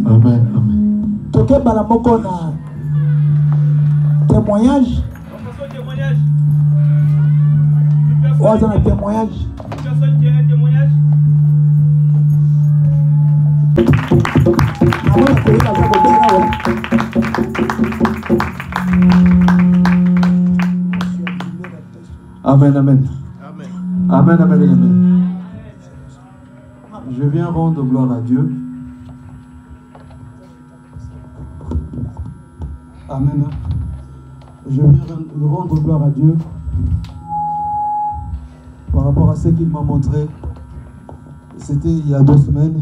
Amen. Amen. Témoignage. On a un témoignage. Personne qui a un témoignage. Amen, amen. Amen, amen, amen. Je viens rendre gloire à Dieu. Amen. Je viens rendre gloire à Dieu par rapport à ce qu'il m'a montré. C'était il y a 2 semaines.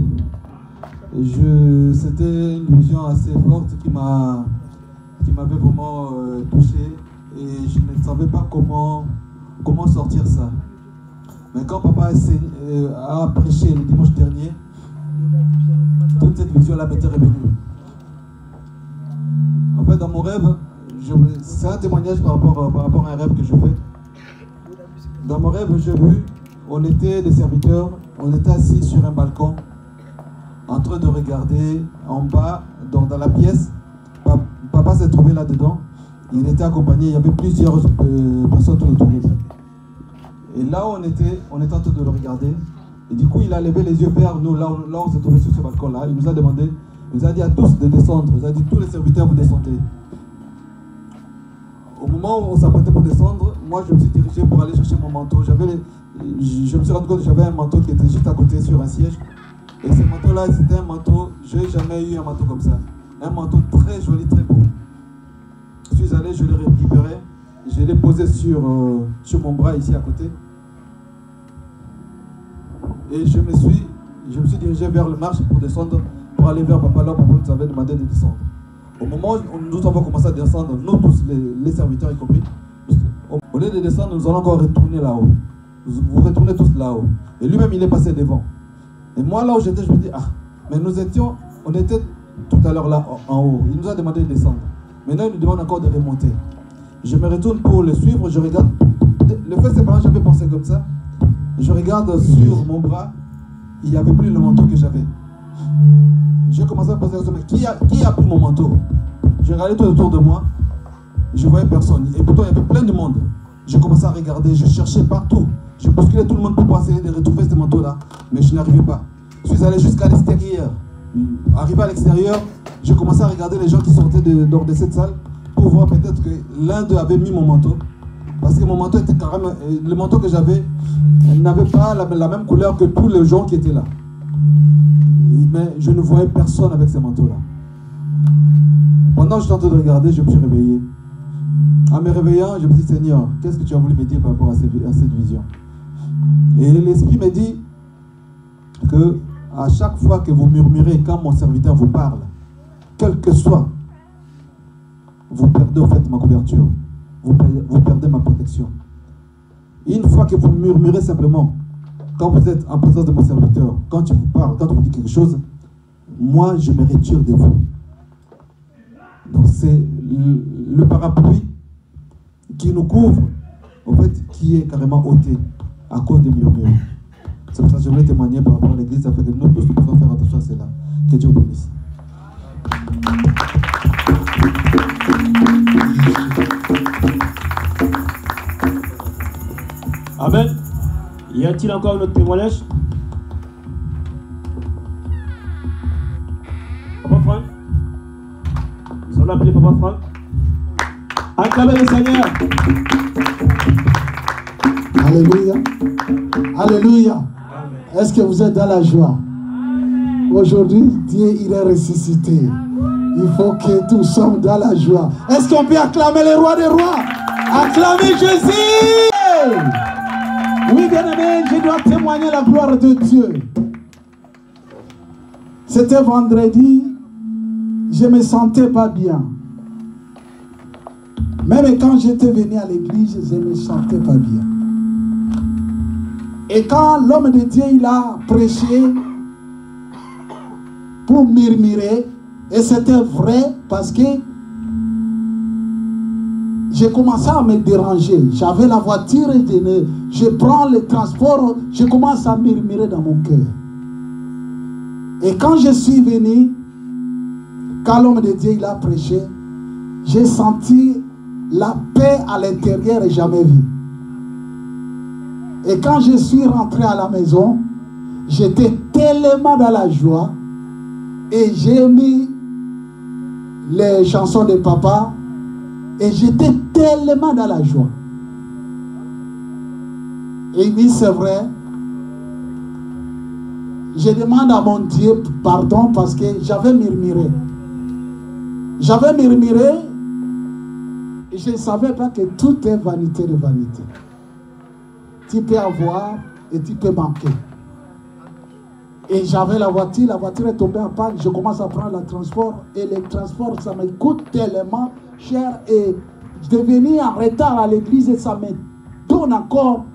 C'était une vision assez forte qui m'avait vraiment touché et je ne savais pas comment sortir ça. Mais quand papa a prêché le dimanche dernier, toute cette vision-là m'était revenue. En fait, dans mon rêve, c'est un témoignage par rapport à un rêve que je fais. Dans mon rêve, j'ai vu, on était des serviteurs, on était assis sur un balcon, en train de regarder en bas, dans la pièce. Papa s'est trouvé là-dedans. Il était accompagné, il y avait plusieurs personnes autour de lui. Et là où on était en train de le regarder. Et du coup, il a levé les yeux vers nous, là où on s'est trouvé sur ce balcon-là. Il nous a demandé, il nous a dit à tous de descendre. Il nous a dit, tous les serviteurs, vous descendez. Au moment où on s'apprêtait pour descendre, moi, je me suis dirigé pour aller chercher mon manteau. Je me suis rendu compte que j'avais un manteau qui était juste à côté sur un siège. Et ce manteau-là, c'était un manteau, je n'ai jamais eu un manteau comme ça. Un manteau très joli, très beau. Je suis allé, je l'ai récupéré. Je l'ai posé sur mon bras ici à côté. Et je me suis dirigé vers le marche pour descendre, pour aller vers papa là, papa nous avait demandé de descendre. Au moment où nous avons commencé à descendre, nous tous, les serviteurs y compris, au lieu de descendre, nous allons encore retourner là-haut. Vous retournez tous là-haut. Et lui-même, il est passé devant. Et moi, là où j'étais, je me dis, mais on était tout à l'heure là, en haut. Il nous a demandé de descendre. Maintenant, il nous demande encore de remonter. Je me retourne pour le suivre, je regarde. Le fait, c'est pas j'avais pensé comme ça. Je regarde sur mon bras, il n'y avait plus le manteau que j'avais. J'ai commencé à me poser la question, mais qui a pris mon manteau? J'ai regardé tout autour de moi, je ne voyais personne. Et pourtant, il y avait plein de monde. J'ai commencé à regarder, je cherchais partout. Je bousculais tout le monde pour essayer de retrouver ce manteau-là, mais je n'arrivais pas. Je suis allé jusqu'à l'extérieur. Arrivé à l'extérieur, j'ai commencé à regarder les gens qui sortaient de cette salle pour voir peut-être que l'un d'eux avait mis mon manteau. Parce que mon manteau était carrément... Le manteau que j'avais n'avait pas la même couleur que tous les gens qui étaient là. Mais je ne voyais personne avec ce manteau-là. Pendant que j'étais en train de regarder, je me suis réveillé. En me réveillant, je me dis, Seigneur, qu'est-ce que tu as voulu me dire par rapport à cette vision? Et l'Esprit me dit que à chaque fois que vous murmurez, quand mon serviteur vous parle, quel que soit, vous perdez au fait ma couverture. Vous perdez ma protection. Une fois que vous murmurez simplement, quand vous êtes en présence de mon serviteur, quand tu vous parles, quand tu vous dis quelque chose, moi je me retire de vous. Donc c'est le parapluie qui nous couvre, en fait, qui est carrément ôté à cause des murmures. C'est pour ça que je voulais témoigner par rapport à l'église, afin que nous tous nous pouvons faire attention à cela. Que Dieu vous bénisse. Amen. Y a-t-il encore un autre témoignage? Papa Franck? Nous allons appeler Papa Franck. Acclamez le Seigneur. Alléluia. Alléluia. Est-ce que vous êtes dans la joie? Aujourd'hui, Dieu, il est ressuscité. Il faut que tous sommes dans la joie. Est-ce qu'on peut acclamer le roi des rois? Acclamer Jésus! Oui, bien-aimé, je dois témoigner la gloire de Dieu. C'était vendredi, je ne me sentais pas bien. Même quand j'étais venu à l'église, je ne me sentais pas bien. Et quand l'homme de Dieu il a prêché pour murmurer, et c'était vrai parce que j'ai commencé à me déranger. J'avais la voiture et je prends le transport, je commence à murmurer dans mon cœur. Et quand je suis venu, quand l'homme de Dieu il a prêché, j'ai senti la paix à l'intérieur et jamais vu. Et quand je suis rentré à la maison, j'étais tellement dans la joie et j'ai mis les chansons de papa et j'étais tellement dans la joie. Et il dit, c'est vrai, je demande à mon Dieu pardon parce que j'avais murmuré. J'avais murmuré et je ne savais pas que tout est vanité de vanité. Tu peux avoir et tu peux manquer. Et j'avais la voiture est tombée en panne, je commence à prendre le transport et le transport ça me coûte tellement cher et de venir en retard à l'église et ça me donne encore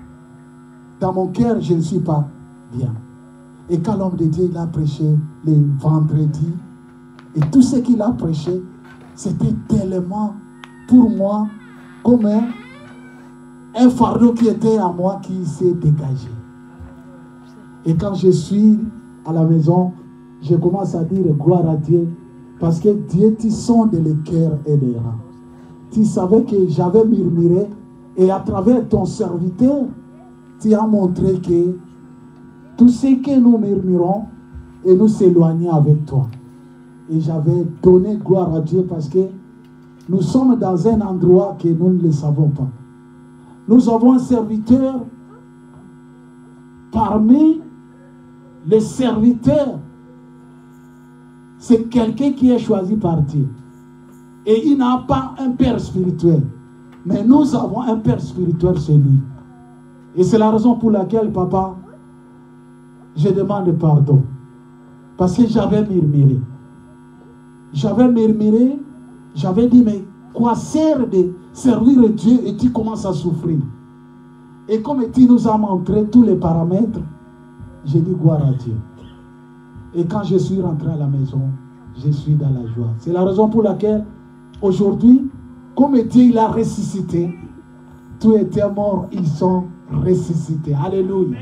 dans mon cœur, je ne suis pas bien. Et quand l'homme de Dieu il a prêché le vendredi et tout ce qu'il a prêché, c'était tellement pour moi comme un fardeau qui était à moi qui s'est dégagé. Et quand je suis à la maison, je commence à dire gloire à Dieu. Parce que Dieu, tu sondes le cœur et les reins. Tu savais que j'avais murmuré. Et à travers ton serviteur, tu as montré que tout ce que nous murmurons, et nous s'éloignons avec toi. Et j'avais donné gloire à Dieu parce que nous sommes dans un endroit que nous ne le savons pas. Nous avons un serviteur parmi les serviteurs. C'est quelqu'un qui est choisi par Dieu. Et il n'a pas un père spirituel. Mais nous avons un père spirituel, c'est lui. Et c'est la raison pour laquelle, papa, je demande pardon. Parce que j'avais murmuré. J'avais murmuré, j'avais dit, mais quoi sert de servir Dieu et tu commences à souffrir? Et comme tu nous as montré tous les paramètres, j'ai dit gloire à Dieu. Et quand je suis rentré à la maison, je suis dans la joie. C'est la raison pour laquelle, aujourd'hui, comme Dieu il a ressuscité, tous étaient morts, ils sont ressuscités. Alléluia.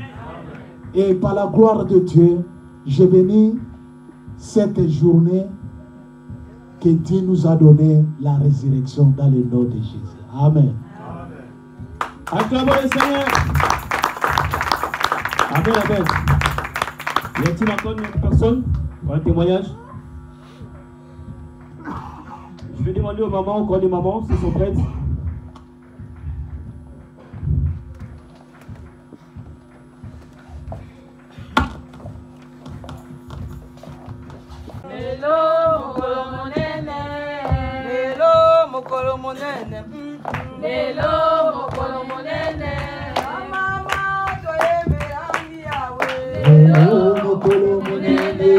Et par la gloire de Dieu, j'ai béni cette journée que Dieu nous a donné la résurrection dans le nom de Jésus. Amen. Acclamons le Seigneur. Amen, amen. Y a-t-il encore une personne pour un témoignage? Je vais demander aux mamans, encore des mamans, s'ils sont prêtes. Lelo mokolo monene, lelo mokolo monene, lelo mokolo monene, mama toyeme ami yawe, lelo mokolo monene,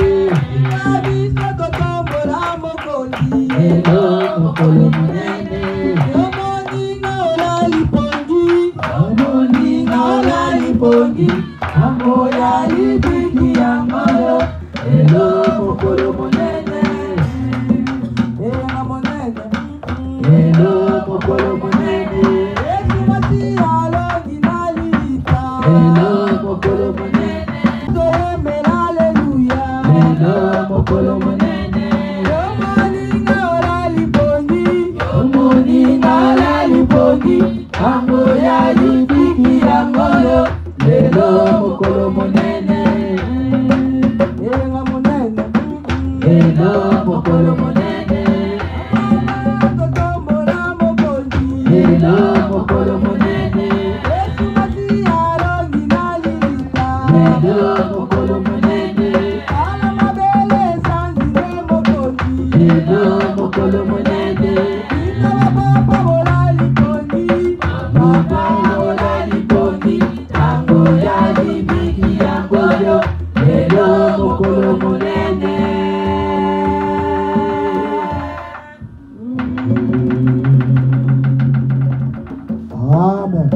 abiso totombola mokondi, lelo mokolo monene, yomoninga ola lipongi, yomoninga ola lipongi, amboya libiki yangoyo, lelo mokolo monene, ena monene, lelo mokolo monene, esimati alongi nalita, lelo mokolo monene, toyemela aleluya, lelo mokolo monene, yomoninga ola lipongi, yomoninga ola lipongi, amboya libiki yangoyo, lelo mokolo monene. Lelo mokolo monene, totombola mokonzi, lelo mokolo monene, esumati alongi nalilita, lelo mokolo monene, ala mabele sangile mokonzi, lelo mokolo monene, ina papa bola lipongi, papa bola lipongi, tango ya libiki yangoyo, lelo mokolo monene. Amen.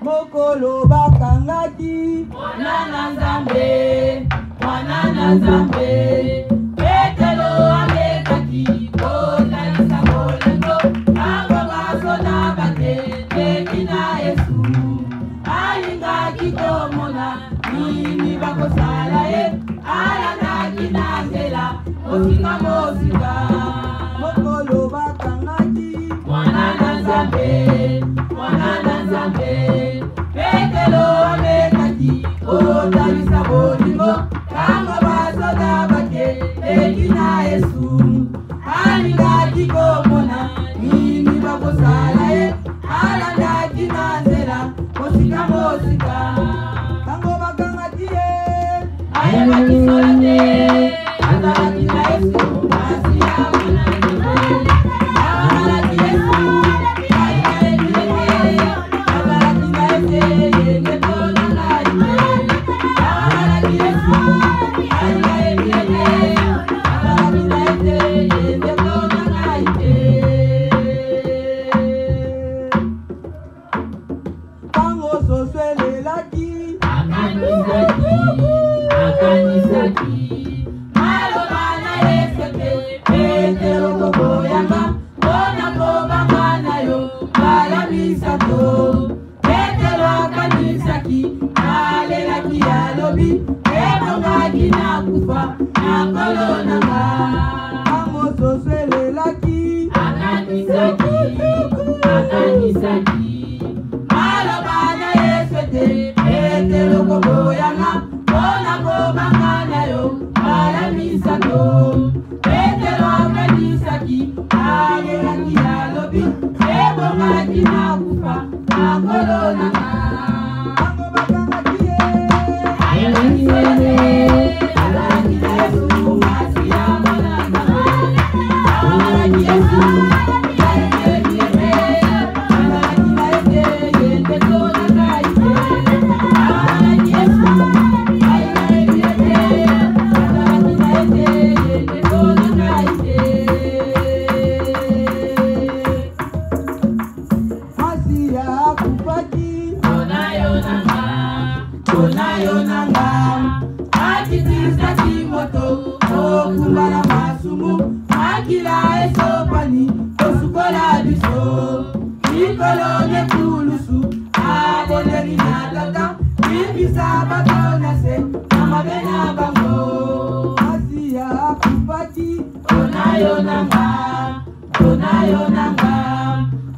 Mokolo bakangaki mwana nzambe, mwana nzambe, Petelo amekaki kotalisa Nzambe, Petelo amekaki, otalisa bolingo, kanga basoda bake, ekina Yesu. Alingaki komona, mimi bakosala ye, alandaki na nzela, mosika mosika. Kango bakangaki ye, ayebaki sola te, azalaki na Yesu, masi ya mwana nzela. Azalaki Yesu, ayebaki ye, azalaki na Yesu, yenge tona na ye. Azalaki Yesu, ayebaki ye, azalaki na Yesu, yenge tona na ye. Kango soselelaki, akanisaki, maloba na Yesu te, Petelo koboyanga, bona kobanga na yo, bala misato. Petelo akanisaki, alelaki alobi, ebongaki na kufa, na kolonanga. Kango soselelaki, akanisaki, maloba na Yesu te, Petelo koboyanga, bona kobanga na yo, bala misato. Petelo akanisaki, alelaki alobi, ebongaki na kufa, na kolonanga. Kango bakangaki ye, ayelaki ye, azalaki na Yesu, masi ya mwana nzambe. Azalaki Yesu, ayelaki ye, azalaki na Yesu, yenge tona na ye. Azalaki Yesu, ayelaki ye, azalaki na Yesu, yenge tona na ye. Masi ya kupaki, tonayo nanga, akitisa kimoto, okumbala masumu, akila esopani, osukola biso, mikolo nekulusu, aboneli na tata, bibisa batona se, amabena bango. Masi ya kupaki, tonayo nanga,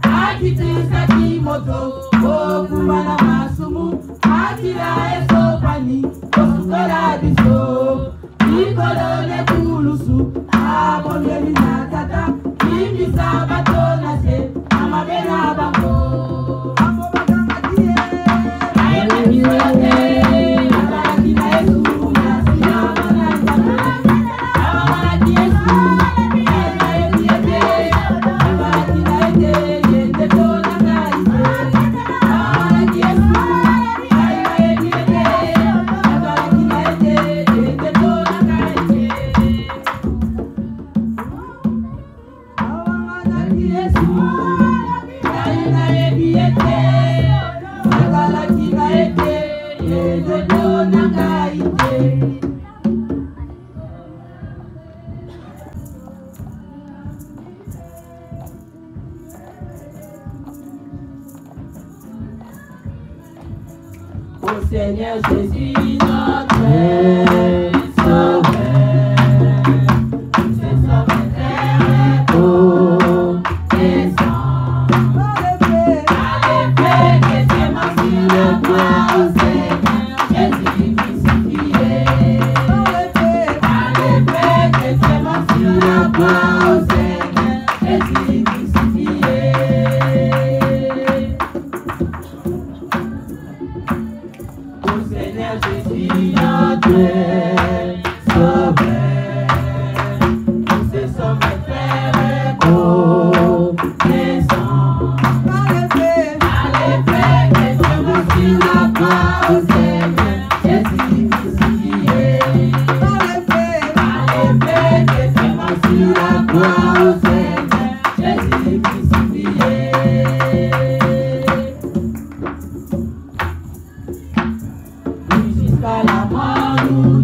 akitisa kimoto, okumbala masumu, akila esopani, osukola biso, mikolo nekulusu, aboneli na tata, bibisa batona se, amabena bango. Kango bakangaki ye, ayelaki ye, azalaki na Yesu, masi ya mwana nzambe. Azalaki Yesu, ayelaki ye, azalaki na Yesu, yenge tona na ye. Azalaki Yesu, ayelaki ye, azalaki na Yesu, yenge tona na ye. Azalaki Yesu, ayelaki ye, azalaki na Yesu, yenge tona na ye. Au Seigneur Jésus, notre Sauveur, c'est son frère, oh, descend. Allez, fais que c'est moi sur le croix, au Seigneur Jésus crucifié. Allez, fais que c'est moi sur le croix, au Seigneur Jésus crucifié. Au Seigneur Jésus, notre Sauveur, c'est son frère, oh, descend. Allez, fais que c'est moi sur la croix, au Seigneur Jésus crucifié. Allez, fais que c'est moi sur la croix, au Seigneur Jésus crucifié. Jusqu'à la mort nous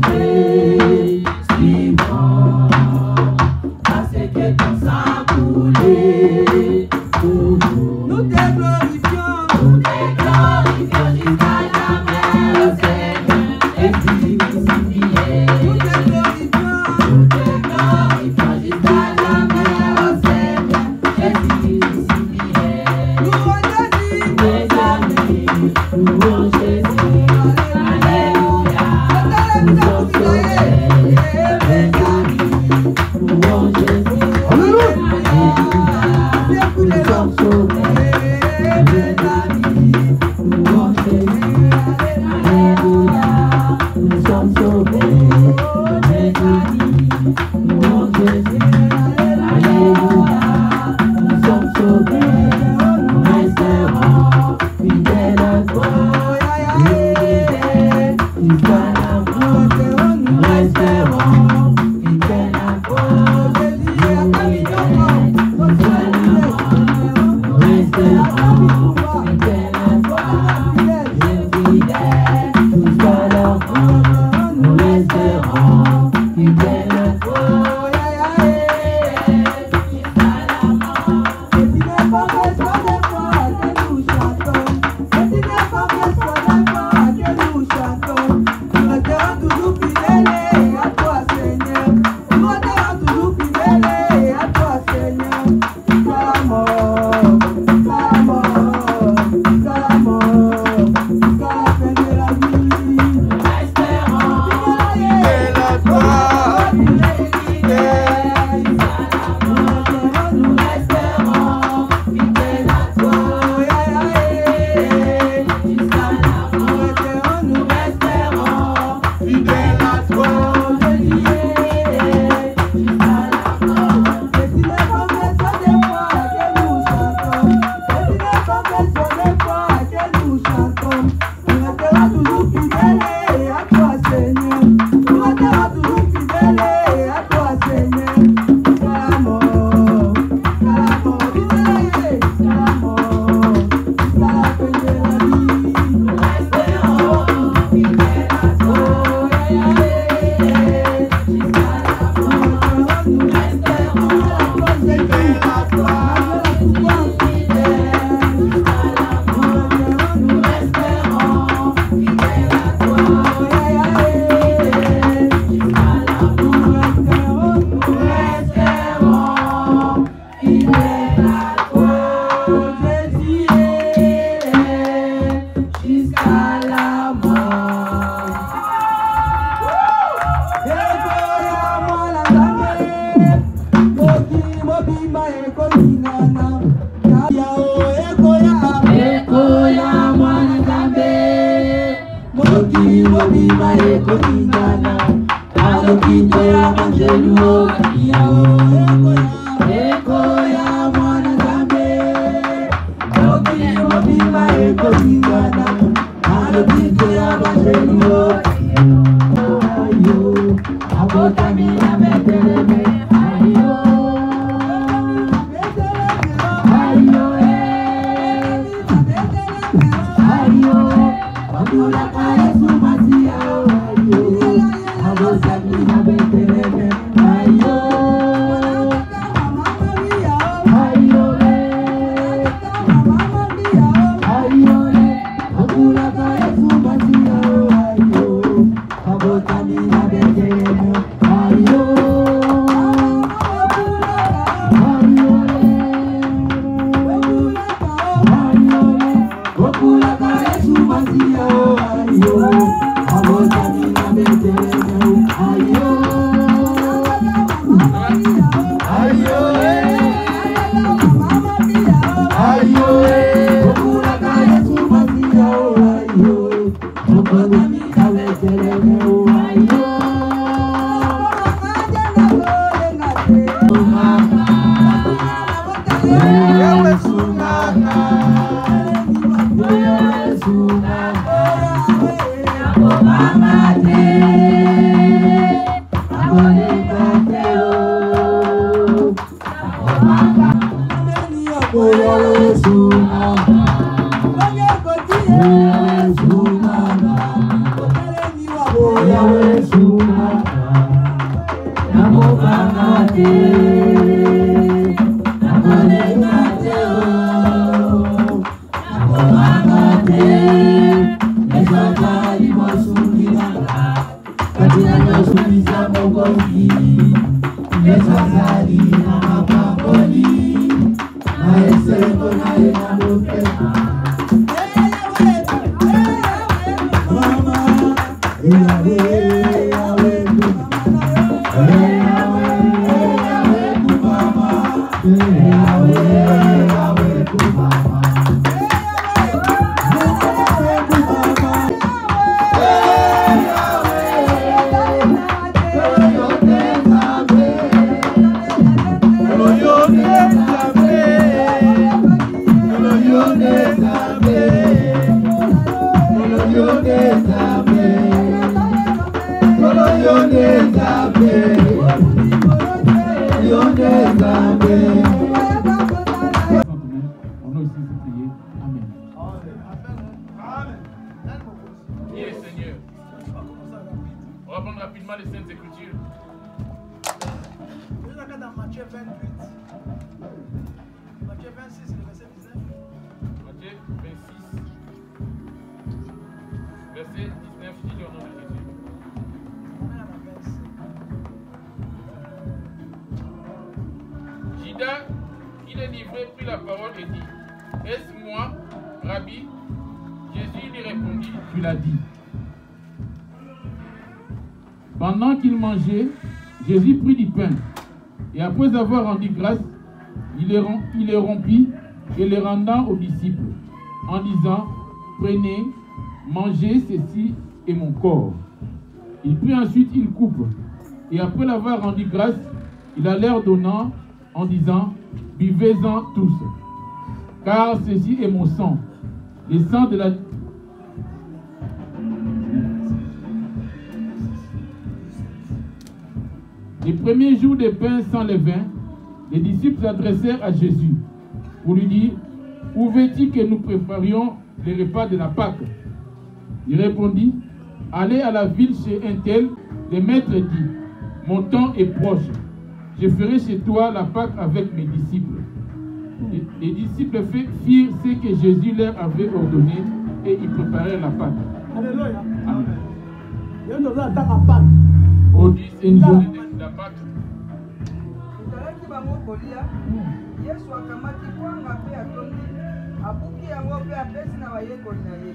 rapidement les Saintes Écritures. Dans Matthieu 28, Matthieu 26, le verset 19. Matthieu 26, verset 19, il dit au nom de Jésus. Judas, qui est livré, prit la parole et dit: Est-ce moi, Rabbi? Jésus lui répondit: Tu l'as dit. Pendant qu'il mangeait, Jésus prit du pain, et après avoir rendu grâce, il les rompit et les rendant aux disciples, en disant: Prenez, mangez, ceci est mon corps. Il prit ensuite une coupe, et après l'avoir rendu grâce, il la leur donnant, en disant: Buvez-en tous, car ceci est mon sang, le sang de la... Les premiers jours des pains sans levain, les disciples s'adressèrent à Jésus pour lui dire: Où veux-tu que nous préparions les repas de la Pâque? Il répondit: Allez à la ville chez un tel. Le maître dit: Mon temps est proche. Je ferai chez toi la Pâque avec mes disciples. Les disciples firent ce que Jésus leur avait ordonné et ils préparèrent la Pâque. Alléluia. Amen. Il y a un temps à Pâque. Aujourd'hui, c'est une journée de la Pâque. Yesu akamati kwanga pe atondi abuki yango pe apesi na bayekoli na ye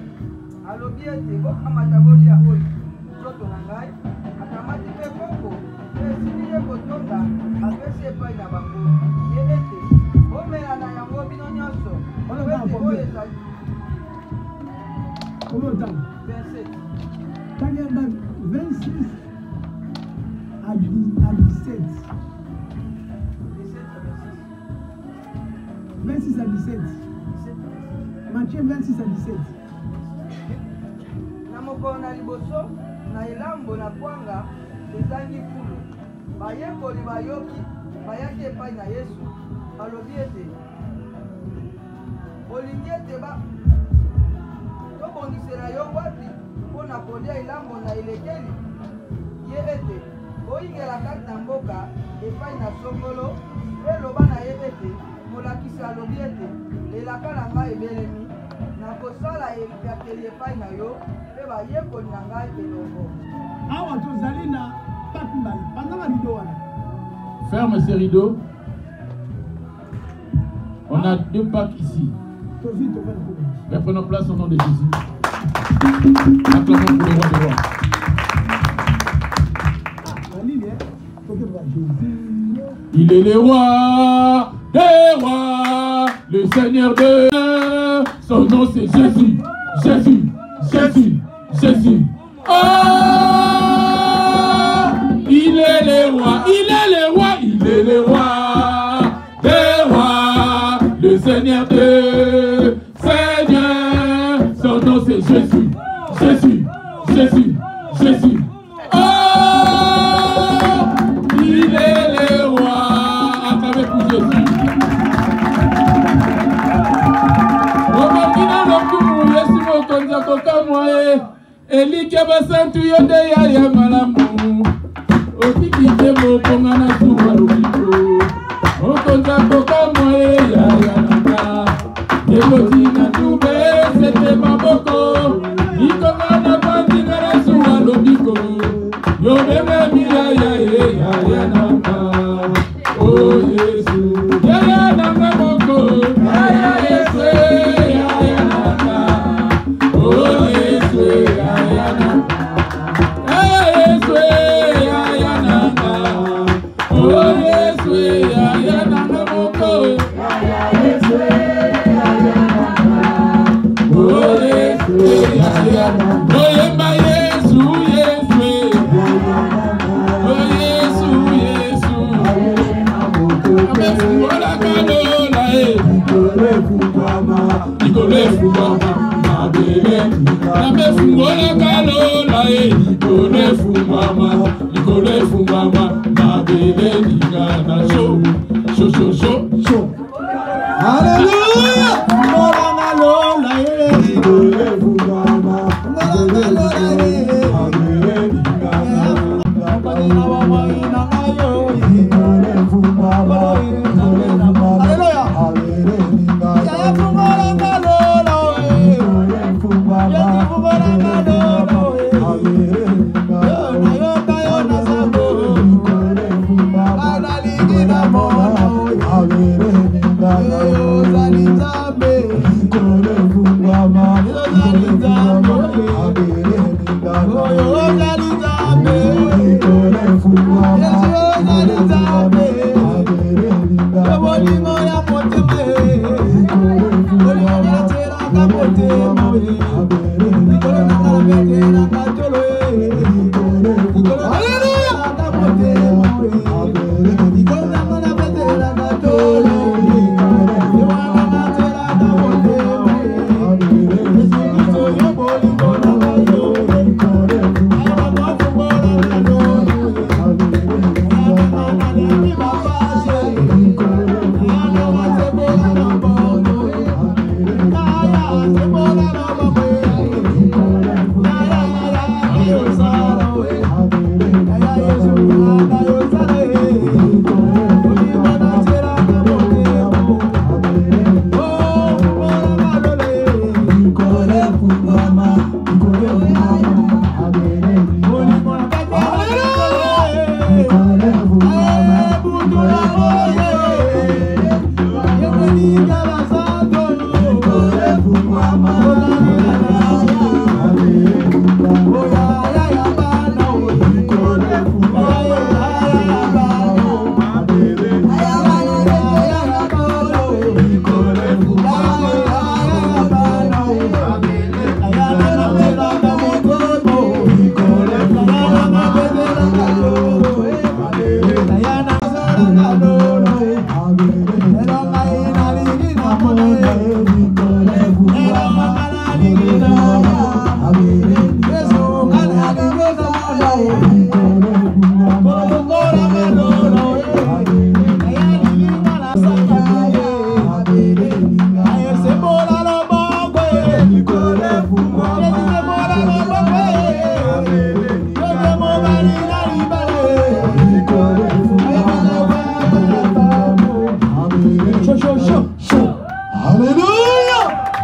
alobi ete bokamata bolia oyo nzoto na ngai akamati pe koko pe esili ye kotonda apesi epai na bango ye ete bomela na yango bino nyonso ete oyo ezali 27 Kanyamba 26 à 17. 26 à 17. Matthieu 26 à 17. Na mokolo na liboso na elambo na kwanga ezangi fulu bayekoli bayoki bayaki epai na Yesu balobi ete olingi ete tobongisela yo wapi mpo na kolia elambo na elekeli ye ete oyingela kati na mboka epai na songolo mpe loba na ye ete molakisi alobi ete elaka na ngai ebelemi nakosala ekateli epai na yo mpe bayekoli na ngai elongo. Awa tozali na Pâque mbali pendant la rideau wana. Ferme ces rideaux. On a deux Pâques ici. Mais prenons place au nom de Jésus. Acclamons pour le roi des rois. Il est le roi des rois, le Seigneur de... Son nom c'est Jésus, Jésus, Jésus, Jésus. Oh, il est le roi, il est le roi, il est le roi des rois, le Seigneur de... Seigneur, son nom c'est Jésus, Jésus, Jésus, Jésus. Oh, il est le roi. Acclamez pour Jésus. Omokina lokumu Yesu mokonza kokamwa elike basantu yonde ya malamu otikite mokonga na suwa lobiko mokonza kokamwa ya nanga ekotina tube sete maboko ikonga na pandinga na suwa lobiko yobeme miya ya nanga oh Yesu ya nanga moko ya Yesu ya nanga oh Yesu ya nanga Yesu ya nanga oh Yesu ya nanga moko Yesu ya nanga oh Yesu ya nanga oh yemba Yesu Yesu oh Yesu Yesu amefungola kalola nikolefungwama mabele amefungola kalola nikolefungwama mabele ningana sho Alléluia.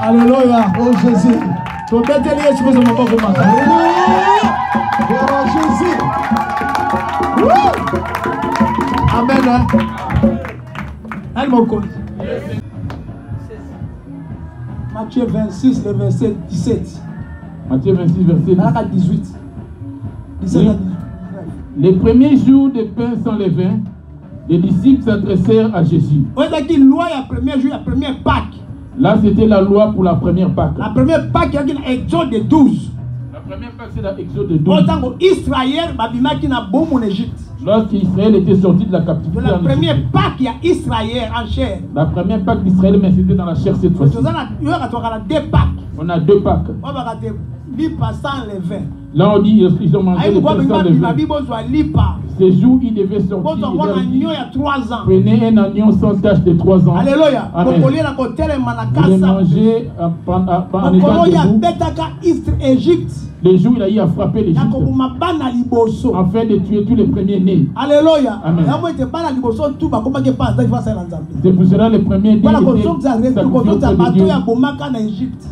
Alléluia. Oh Jésus. Tu peux te lier, tu peux me voir comment. Alléluia. Gloire à Jésus. Amen. Elle me compte. Matthieu 26, le verset 17. Matthieu 26, verset 18. 17 à 19. Les premiers jours de pain sans levain, les disciples s'adressèrent à Jésus. Là, c'était la loi pour la première Pâque. La première Pâque, il y a Exode 12. La première Pâque, c'est l'Exode 12. Lorsqu'Israël était sorti de la captivité. La première Pâque, il y a Israël en chair. La première Pâque d'Israël, mais c'était dans la chair cette fois-ci. On a deux Pâques. Là, on dit ils ont mangé le pain sans levain. Ce jour, ils devaient sortir. Prenez un agneau sans tache de 3 ans. Alléluia. Amen. Vous les mangez en étant debout. Le jour où il a eu à frapper l'Égypte, afin de tuer tous les premiers-nés. Alléluia. Amen. C'est pour cela le premier né était sacrifié auprès de Dieu,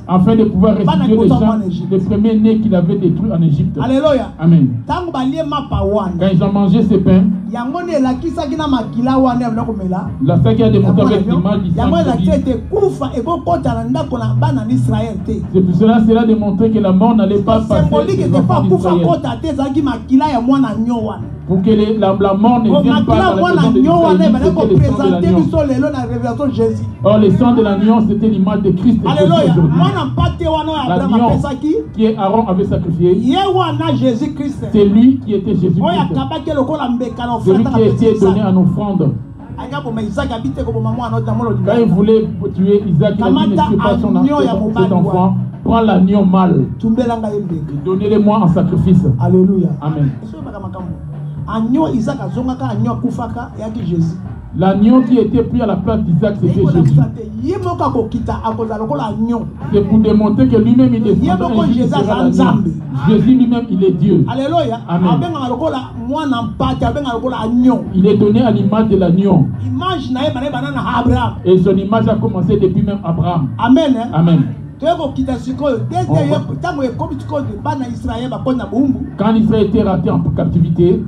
afin de pouvoir restituer les gens, les premiers nés qu'il avait détruits en Égypte. Alléluia. Amen. Quand ils ont mangé ce pain, la sac a démontré avec l'image du sang. C'est pour cela cela a démontré que la mort n'allait pas passer les enfants d'Israël. Pour que la mort ne vienne pas dans la maison de l'Israël. Or, le sang de l'agneau, c'était l'image de Christ. Alléluia. L'agneau qui est Aaron avait sacrifié, c'est lui qui était Jésus-Christ. C'est lui qui a été donné en offrande. Quand il voulait tuer Isaac, il a dit ne tue pas cet enfant, prends l'agneau mâle et donnez-le-moi en sacrifice. Alléluia. Amen. L'agneau qui était pris à la place d'Isaac, c'était Jésus. C'est pour démontrer que lui-même il est Dieu. Jésus lui-même il est Dieu. Alléluia. Amen. Il est donné à l'image de l'agneau. Et son image a commencé depuis même Abraham. Amen. Amen. Quand Israël était raté en captivité,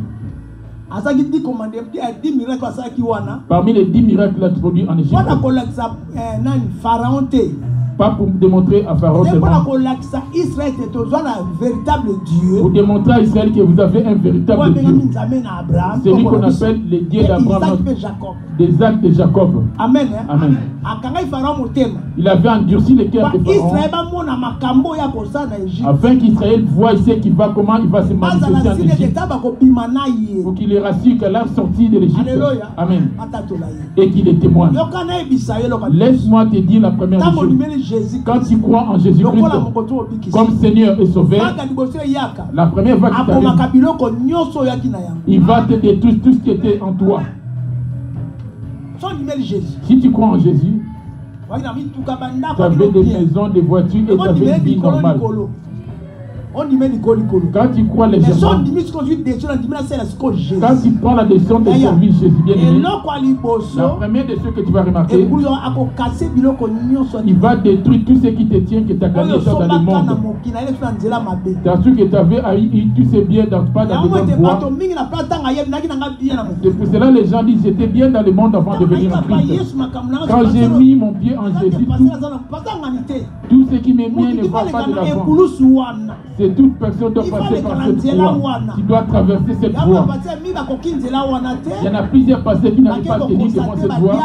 parmi les 10 miracles produits en Égypte, Pas pour démontrer à Pharaon seulement. Pour démontrer à Israël que vous avez un véritable Dieu. Celui qu'on appelle le Dieu d'Abraham, des actes de Jacob. Amen. Amen. Il avait endurci le cœur de Pharaon afin qu'Israël voie comment il va se manifester en Égypte. Pour qu'il les rassure qu'elle a sorti de l'Égypte. Amen. Et qu'il est témoin. Laisse-moi te dire la première des choses. Quand tu crois en Jésus-Christ comme Seigneur et Sauveur, la première fois qu'il t'arrive, il va te détruire tout ce qui était en toi. Si tu crois en Jésus, tu avais des maisons, des voitures et tu avais une vie normale. Quand tu crois légèrement, quand tu prends la décision de servir Jésus bien-aimé, la première des choses que tu vas remarquer, il va détruire tout ce qui te tient, que tu as gagné dans le monde. Tu as su que tu avais eu tous ces biens pas dans le bonne voie. C'est pour cela que les gens disent j'étais bien dans le monde avant de venir en Christ. Quand j'ai mis mon pied en Jésus, tout ce qui m'est bien ne va pas de l'avant. C'est toute personne doit passer par cette voie. Tu dois traverser cette voie. Il y en a plusieurs passés qui n'arrivent pas à tenir devant cette voie.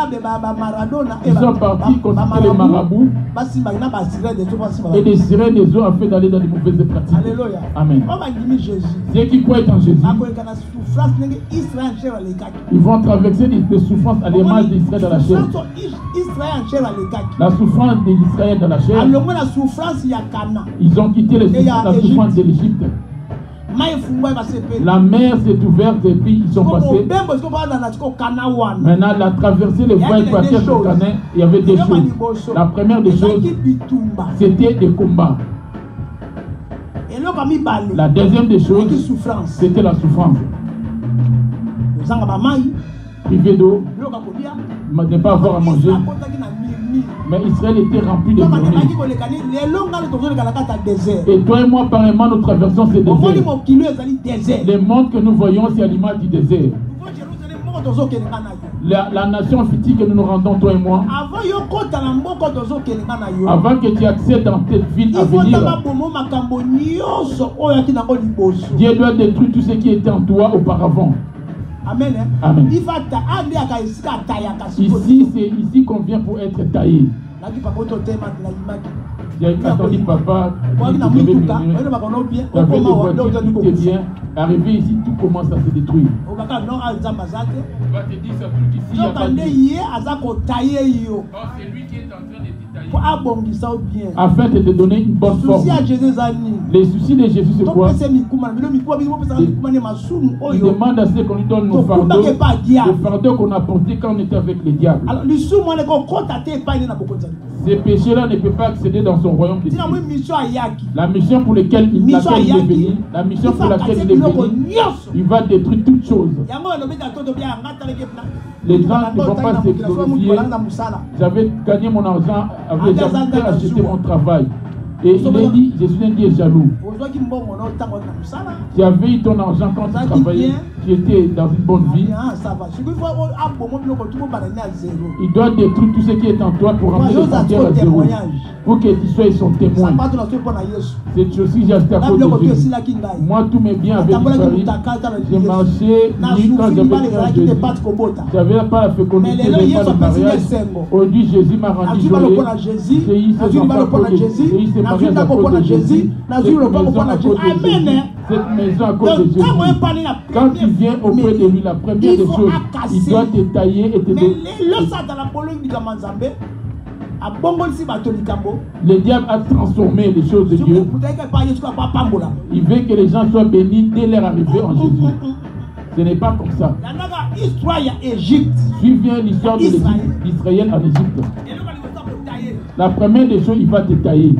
Ils sont partis consulter les marabouts et des sirènes des eaux afin d'aller dans de mauvaises pratiques. Amen. Ceux qui croient en Jésus, ils vont traverser des souffrances à l'image d'Israël dans la chair. La souffrance d'Israël dans la chair, ils ont quitté la souffrance de l'Égypte. La mer s'est ouverte et puis ils sont passés. Maintenant, la traversée, les voies passées sur Canaan, il y avait des choses. La première des choses, c'était des combats. La deuxième des choses, c'était la souffrance. Privé d'eau, ne pas avoir à manger. Mais Israël était rempli de murmures. Et toi et moi, apparemment, nous traversons ces déserts. Les mondes que nous voyons, c'est à l'image du désert. La nation future que nous nous rendons, toi et moi, avant que tu accèdes dans cette ville à venir, Dieu doit détruire tout ce qui était en toi auparavant. Amen. Amen. Ici, c'est ici qu'on vient pour être taillé. J'ai attendu papa, j'avais des voitures, tout est bien. Arrivé ici, tout commence à se détruire. On va te dire ça tout ici, il n'y a pas de Dieu. Or, c'est lui qui est en train de te tailler. Afin de te donner une bonne forme. Les soucis de Jésus, c'est quoi? Il demande à ce qu'on lui donne nos fardeaux. Le fardeau qu'on a porté quand on était avec les diables. Ces péchés-là ne peuvent pas accéder dans son royaume de Dieu. La mission pour laquelle il est venu, la mission pour laquelle il est venu, il va détruire toutes choses. Les gens ne vont pas s'exorciser. J'avais gagné mon argent, j'avais acheté mon travail. Et il a dit, je suis un Dieu jaloux. Tu avais eu ton argent quand tu travaillais, tu étais dans une bonne vie. Il doit détruire tout ce qui est en toi pour ramener le cœur à zéro. Pour que tu sois son témoin. Cette chose-ci, j'ai acheté à cause de Jésus. Moi, tous mes biens avaient disparu. J'ai marché nu quand j'avais fait Jésus. J'avais pas la fécondité, j'avais pas de mariage. Aujourd'hui, Jésus m'a rendu joyeux. J'ai eu ses enfants à cause de Jésus. J'ai eu ses mariages à cause de Jésus. Cette maison à cause de Jésus. Quand tu viens auprès de lui, la première des choses, il doit te tailler et te donner. Le diable a transformé les choses de Dieu. Il veut que les gens soient bénis dès leur arrivée en Jésus. Ce n'est pas comme ça. Suivez l'histoire d'Israël en Égypte. La première des choses, il va te tailler.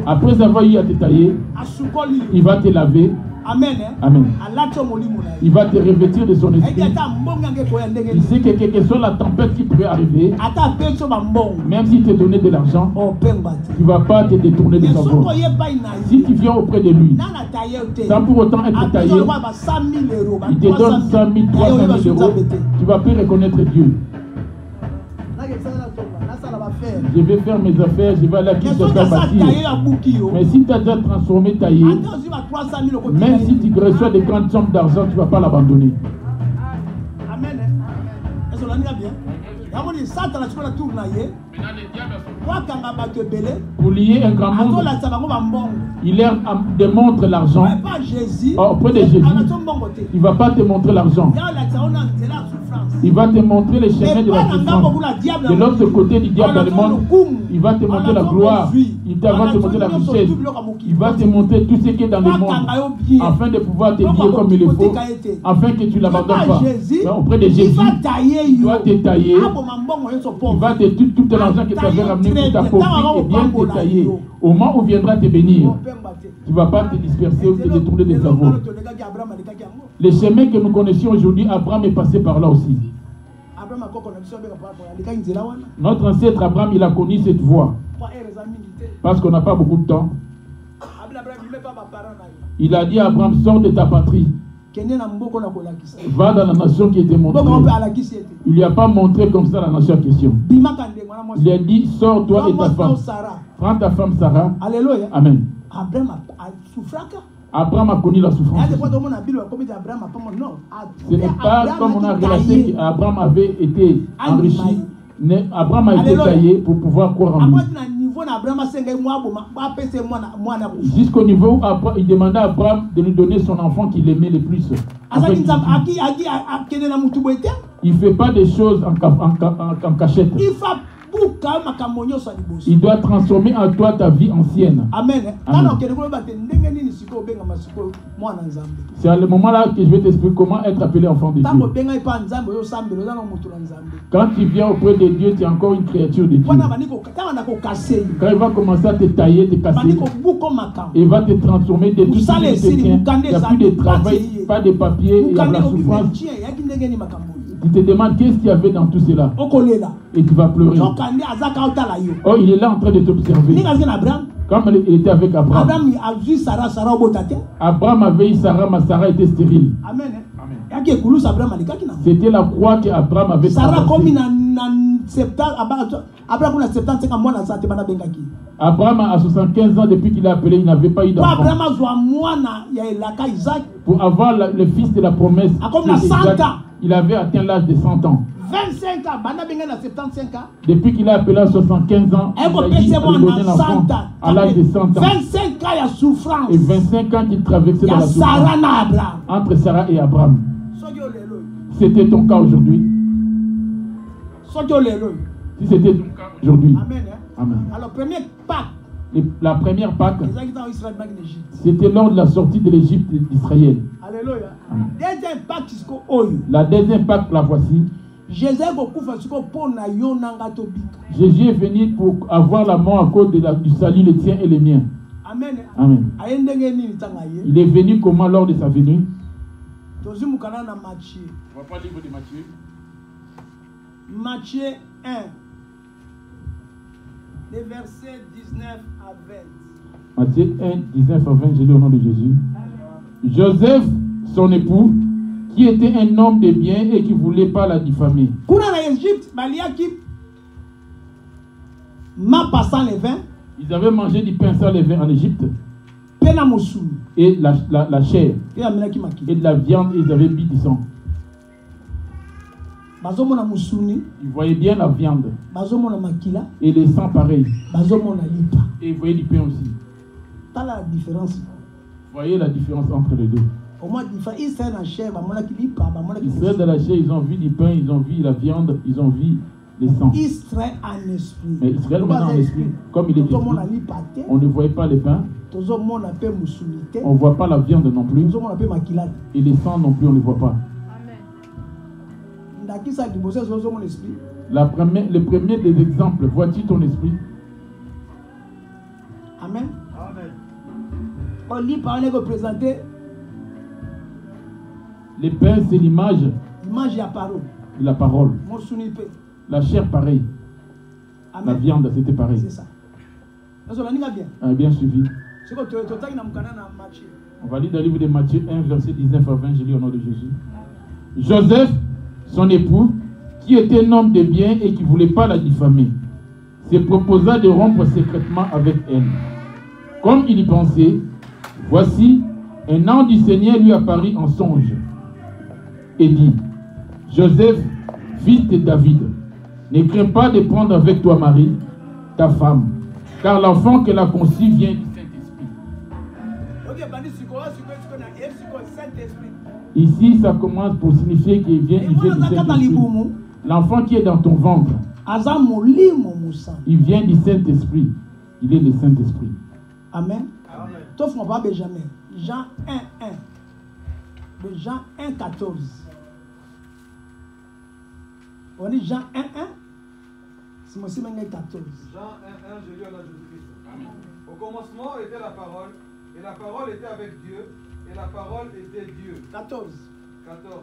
Après avoir eu à te tailler, il va te laver. Amen. Amen. Il va te revêtir de son esprit. Il sait que quelle que soit la tempête qui pourrait arriver, même s'il te donnait de l'argent, tu ne vas pas te détourner de sa voie. Si tu viens auprès de lui, sans pour autant être taillé, il te donne 100 000, 300 000 euros, tu ne vas plus reconnaître Dieu. affaires. Je vais faire mes affaires, je vais aller à Mais Kinshasa bâtir. Mais si tu as déjà transformé taillé, même si tu reçois des grandes sommes d'argent, tu ne vas pas l'abandonner. Amen. Est-ce que vous l'avez bien? Pour lier un grand monde, il leur démontre l'argent. Auprès de Jésus, il ne va pas te montrer l'argent. Il va te montrer les chemins de la souffrance. De l'autre côté du diable dans le monde, il va te montrer la gloire. Il va te montrer la richesse. Il va te montrer tout ce qui est dans le monde, afin de pouvoir te lier comme il le faut, afin que tu ne l'abandonnes pas. Mais auprès de Jésus, il doit te tailler. Il va te tout l'argent que tu avais ramené pour ta pauvreté et bien te tailler. Au moment où viendra te bénir, tu ne vas pas te disperser ou te détourner des savoirs. Les chemins que nous connaissions aujourd'hui, Abraham est passé par là aussi. Notre ancêtre Abraham, il a connu cette voie. Parce qu'on n'a pas beaucoup de temps. Il a dit à Abraham, sors de ta patrie. Va dans la nation qui était montrée. Il ne lui a pas montré comme ça la nation en question. Il a dit, sors toi et ta femme. Prends ta femme Sarah. Alléluia. Amen. Abraham a connu la souffrance. Ce n'est pas comme on a relaté qu'Abraham avait été enrichi. Abraham a été taillé pour pouvoir croire en lui. Jusqu'au niveau où il demandait à Abraham de lui donner son enfant qu'il aimait le plus. Il ne fait pas des choses en cachette. Il doit transformer en toi ta vie ancienne. Amen. Amen. C'est à ce moment-là que je vais t'expliquer comment être appelé enfant de Dieu. Quand tu viens auprès de Dieu, tu es encore une créature de Dieu. Quand il va commencer à te tailler, te casser, il va te transformer de tout ce qui te tient. Il n'y a plus de travail, pas de papier, il y a de la souffrance. Il te demande qu'est-ce qu'il y avait dans tout cela. Et tu vas pleurer. Oh, il est là en train de t'observer. Comme il était avec Abraham. Abraham avait eu Sarah, mais Sarah était stérile. C'était la croix qu'Abraham avait traversée. Abraham a 75 ans depuis qu'il a appelé, il n'avait pas eu d'enfant. Pour avoir le fils de la promesse, il avait atteint l'âge de 100 ans. 25 ans, depuis qu'il a appelé à 75 ans, il a dit à lui donner l'enfant à l'âge de 100 ans. 25 ans, il y a souffrance. Et 25 ans qu'il traversait dans la souffrance. Entre Sarah et Abraham. C'était ton cas aujourd'hui. Si c'était ton cas aujourd'hui. Amen. Amen. Alors, premier Pâques. La première Pâques, c'était lors de la sortie de l'Égypte d'Israël. Alléluia. Deuxième Pâques, la deuxième Pâques, la voici. Jésus est venu pour avoir la mort à cause du salut, le tien et le mien. Amen. Amen. Il est venu comment lors de sa venue? On va pas lire de Matthieu. Matthieu 1. Les versets 19 à 20. Matthieu 1, 19 à 20, je lis au nom de Jésus. Joseph, son époux, qui était un homme de bien et qui ne voulait pas la diffamer. Ils avaient mangé du pain sans levain en Égypte. Et la chair. Et de la viande, ils avaient bu du sang. Ils voyaient bien la viande. Et les sangs pareils. Et ils voyaient du pain aussi. Vous voyez la différence entre les deux. Israël de la chair, ils ont vu du pain, ils ont vu la viande, ils ont vu les sangs. Mais Israël maintenant en esprit, comme il est esprit, on ne voyait pas les pains. On ne voit pas la viande non plus. Et les sangs non plus, on ne les voit pas. Le premier des exemples, vois-tu ton esprit? Amen. On lit par un représenté. Le pain, c'est l'image. L'image, la parole. La parole. La chair, pareil. Amen. La viande, c'était pareil. C'est ça. Bien suivi. On va lire dans le livre de Matthieu 1, verset 19 à 20. Je lis au nom de Jésus. Joseph, son époux, qui était un homme de bien et qui ne voulait pas la diffamer. se proposa de rompre secrètement avec elle. Comme il y pensait, voici, un ange du Seigneur lui apparut en songe et dit, Joseph, fils de David, ne crains pas de prendre avec toi Marie, ta femme, car l'enfant qu'elle a conçu vient du Saint-Esprit. Ici, ça commence pour signifier qu'il vient du Saint-Esprit. L'enfant qui est dans ton ventre, il vient du Saint-Esprit. Il est le Saint-Esprit. Amen. T'offres pas Benjamin. Jean 1, 1. De Jean 1, 14. On dit Jean 1, 1. C'est moi aussi, 14. Jean 1, 1, je lis à la Jésus-Christ. Au commencement était la parole, et la parole était avec Dieu, et la parole était Dieu. 14. 14.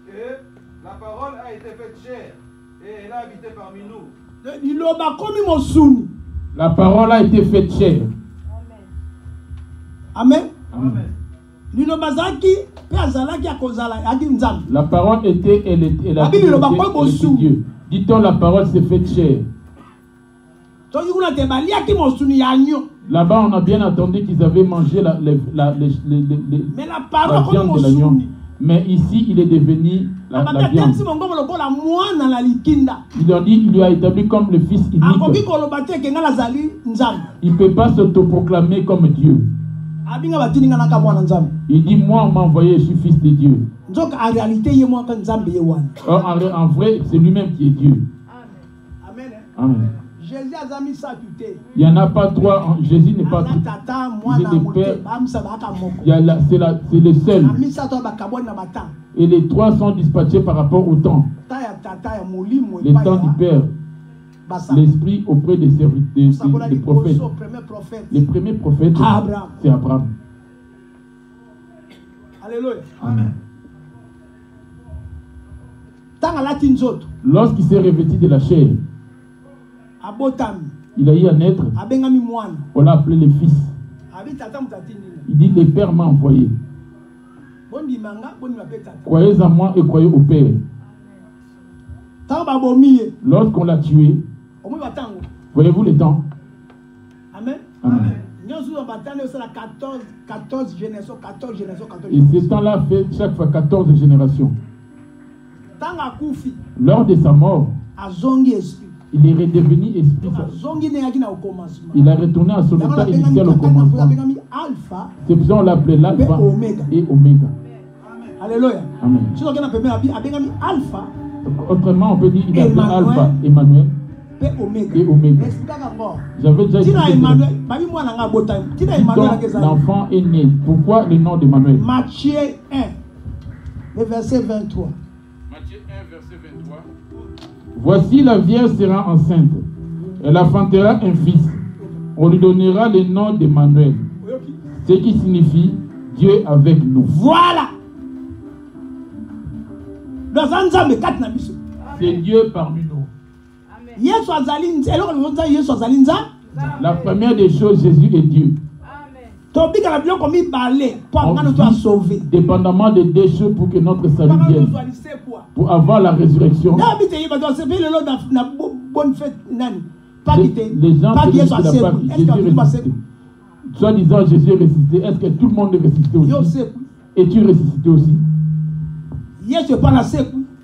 Et la parole a été faite chair, et elle a habité parmi nous. La parole a été faite chair. Amen. Amen. La parole était, elle a été Dieu. Dit-on, la parole s'est faite chair. Là-bas, on a bien entendu qu'ils avaient mangé la viande de l'agneau. Mais ici, il est devenu la viande. Il lui a établi comme le fils unique. Il ne peut pas s'autoproclamer comme Dieu. Il dit, moi, on m'a envoyé, je suis fils de Dieu. Or, en vrai, c'est lui-même qui est Dieu. Amen. Il n'y en a pas trois. Jésus n'est pas tout. Il est le Père. C'est le seul. Et les trois sont dispatchés par rapport au temps. Le temps du Père. L'Esprit auprès des prophètes. Les premiers prophètes, c'est Abraham. Alléluia. Amen. Lorsqu'il s'est revêtu de la chair, il a eu à naître. On l'a appelé le fils. Il dit, le Père m'a envoyé. Croyez en moi et croyez au Père. Lorsqu'on l'a tué, voyez-vous le temps? Amen. Amen. Et ce temps-là fait chaque fois 14 générations. Lors de sa mort, il est redevenu esprit. Il a retourné à son état initial au commencement. C'est pour ça qu'on l'appelait l'alpha et oméga. Alléluia. Amen. Alpha. Autrement, on peut dire qu'il appelait alpha, Emmanuel et oméga. J'avais déjà expliqué. L'enfant est né. Pourquoi le nom d'Emmanuel? Matthieu 1, le verset 23. Matthieu 1, verset 23. Voici la Vierge sera enceinte. Elle enfantera un fils. On lui donnera le nom d'Emmanuel. Ce qui signifie Dieu avec nous. Voilà. C'est Dieu parmi nous. La première des choses, Jésus est Dieu. Dépendamment de deux choses pour que notre salut vienne. Pour avoir la résurrection. Les gens qui disent qu'il n'a pas vu Jésus ressuscité. Soit disant Jésus est ressuscité, est-ce que tout le monde est ressuscité aussi? Es-tu ressuscité aussi?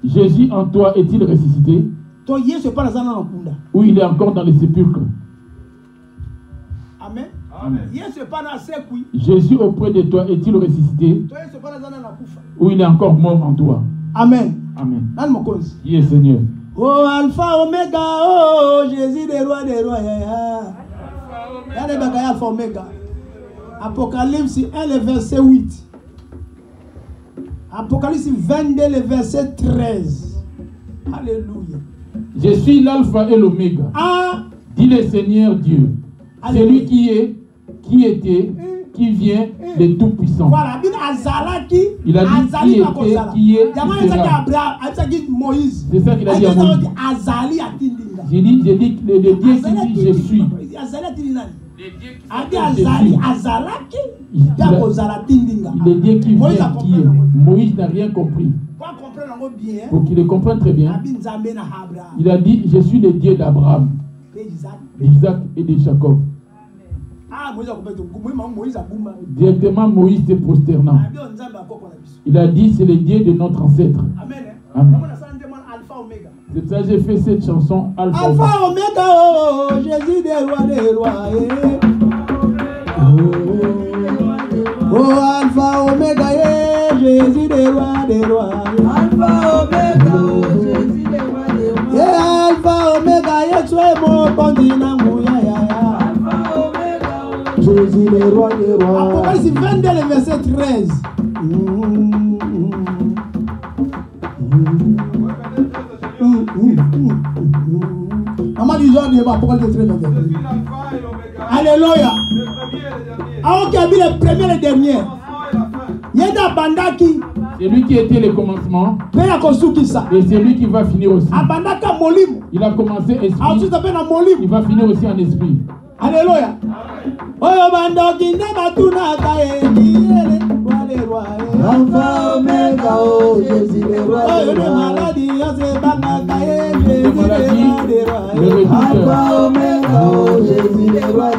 Jésus en toi est-il ressuscité? Ou il est encore dans les sépulcres? Amen. Amen. Jésus auprès de toi est-il ressuscité? Ou il est encore mort en toi? Amen. Amen. Yes, Seigneur. Oh Alpha Omega, oh Jésus des rois des rois. Alpha Omega. Apocalypse 1, le verset 8. Apocalypse 22, le verset 13. Alléluia. Je suis l'alpha et l'oméga. Ah. Dit le Seigneur Dieu. Celui qui est, qui était, qui vient, le Tout-Puissant. Voilà, il a dit qui est, qui sera. C'est ça qu'il a dit à Moïse. J'ai dit le Dieu qui dit je suis. Il est Dieu qui vient, qui est. Moïse n'a rien compris. Pour qu'il le comprenne très bien, il a dit je suis le Dieu d'Abraham. d'Isaac et de Jacob. Ah, Moïse a boumé. Directement, Moïse se prosternant. Il a dit, c'est le Dieu de notre ancêtre. Amen. Amen. Alpha Omega. C'est pour ça que j'ai fait cette chanson Alpha Alpha Omega, oh, Jésus des rois, oh, Alpha Omega, Jésus des rois, Alpha Omega, oh, Jésus des rois, Alpha Omega, sois mon continent, Alpha Omega, oh, Jésus des rois. Apocalypse 22, le verset 13. Maman dit genre de Apocalypse 13. Alléluia. Ah, ok, le premier et le dernier. Yeda Bandaki. C'est lui qui était le commencement. Et c'est lui qui va finir aussi. Il a commencé esprit. Il va finir aussi en esprit. Alléluia. Alpha Omega, oh, Jésus des rois, Alpha Omega, oh, Jésus des rois,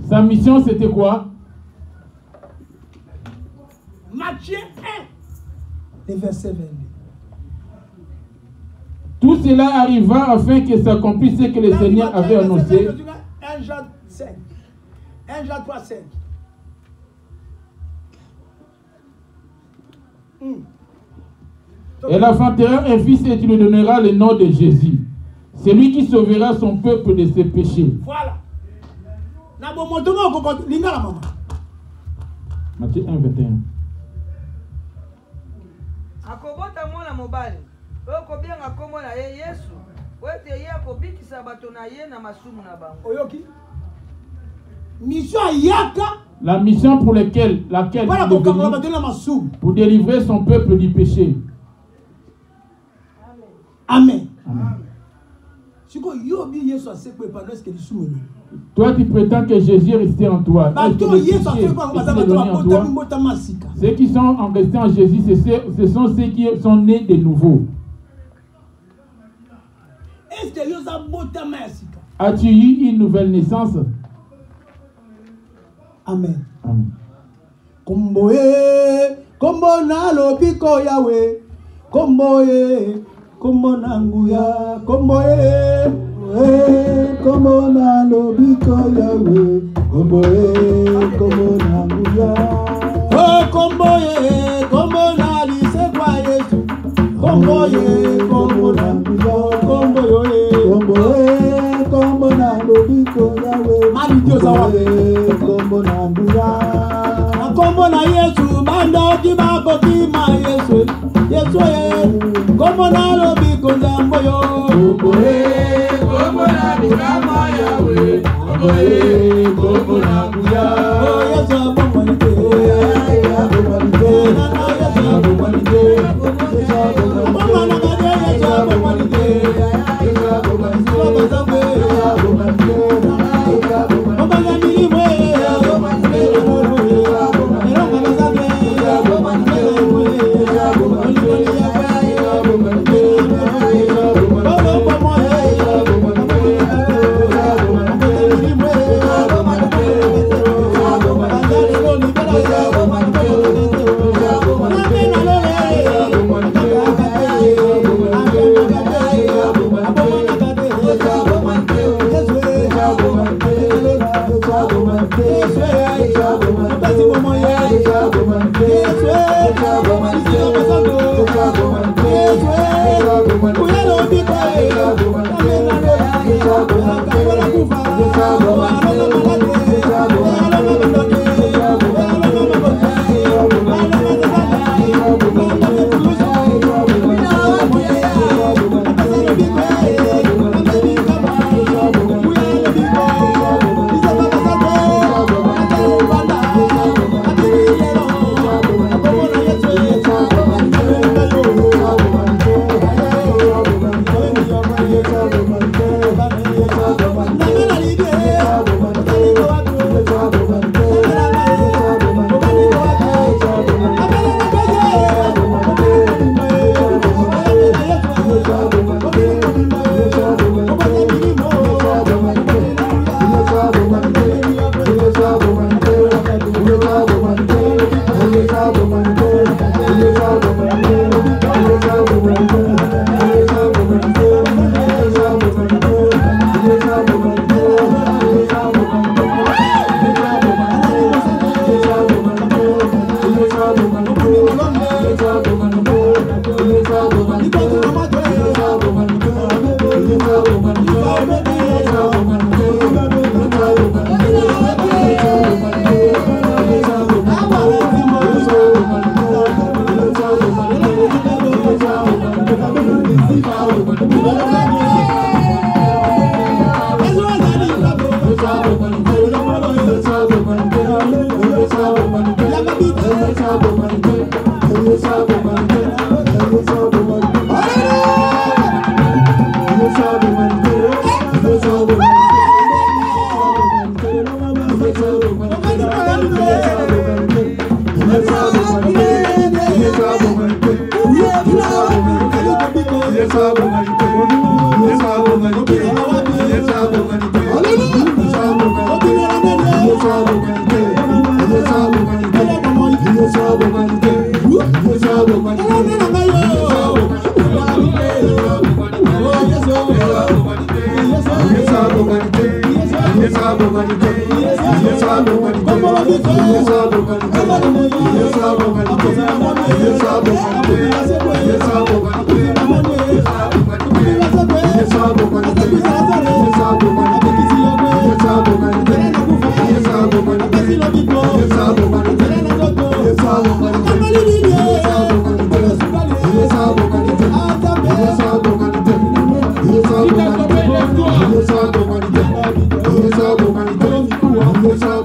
Sa mission c'était quoi? Matthieu 1, le verset 22. Tout cela arriva afin que s'accomplisse ce que le Seigneur avait annoncé. 1 Jean 5. 1 Jean 3, 5. Elle enfantera un fils et tu lui donneras le nom de Jésus. C'est lui qui sauvera son peuple de ses péchés. Voilà. Matthieu 1, 21. Akobota mwana mobali. Okobianga kombo na ye Yesu. Wete ye akobikisa bato na ye na masumu na bango. Oyoki. mission ayaka. La mission pour laquelle il est venu pour délivrer son peuple du péché. Amen. Amen. Toi, tu prétends que Jésus est resté en toi. Ceux qui sont en resté en Jésus, ce sont ceux qui sont nés de nouveau. As-tu eu une nouvelle naissance? Amen. Amen. Kombo na lobiko yawe. Kombo na nguya. Kombo na lobiko yawe. Kombo na nguya. Oh kombo na lisekwa Yesu. Kombo na nguya. Kombo na lobiko yawe. Mani Dieu zawabe. Kombo na nguya. Kombo na Yesu banda kibako kima Yesu. Yesu kombo na lobiko nzambo yo. Kombo na bikama yawe. Kombo na nguya. Oh Yesu kombo na Yes,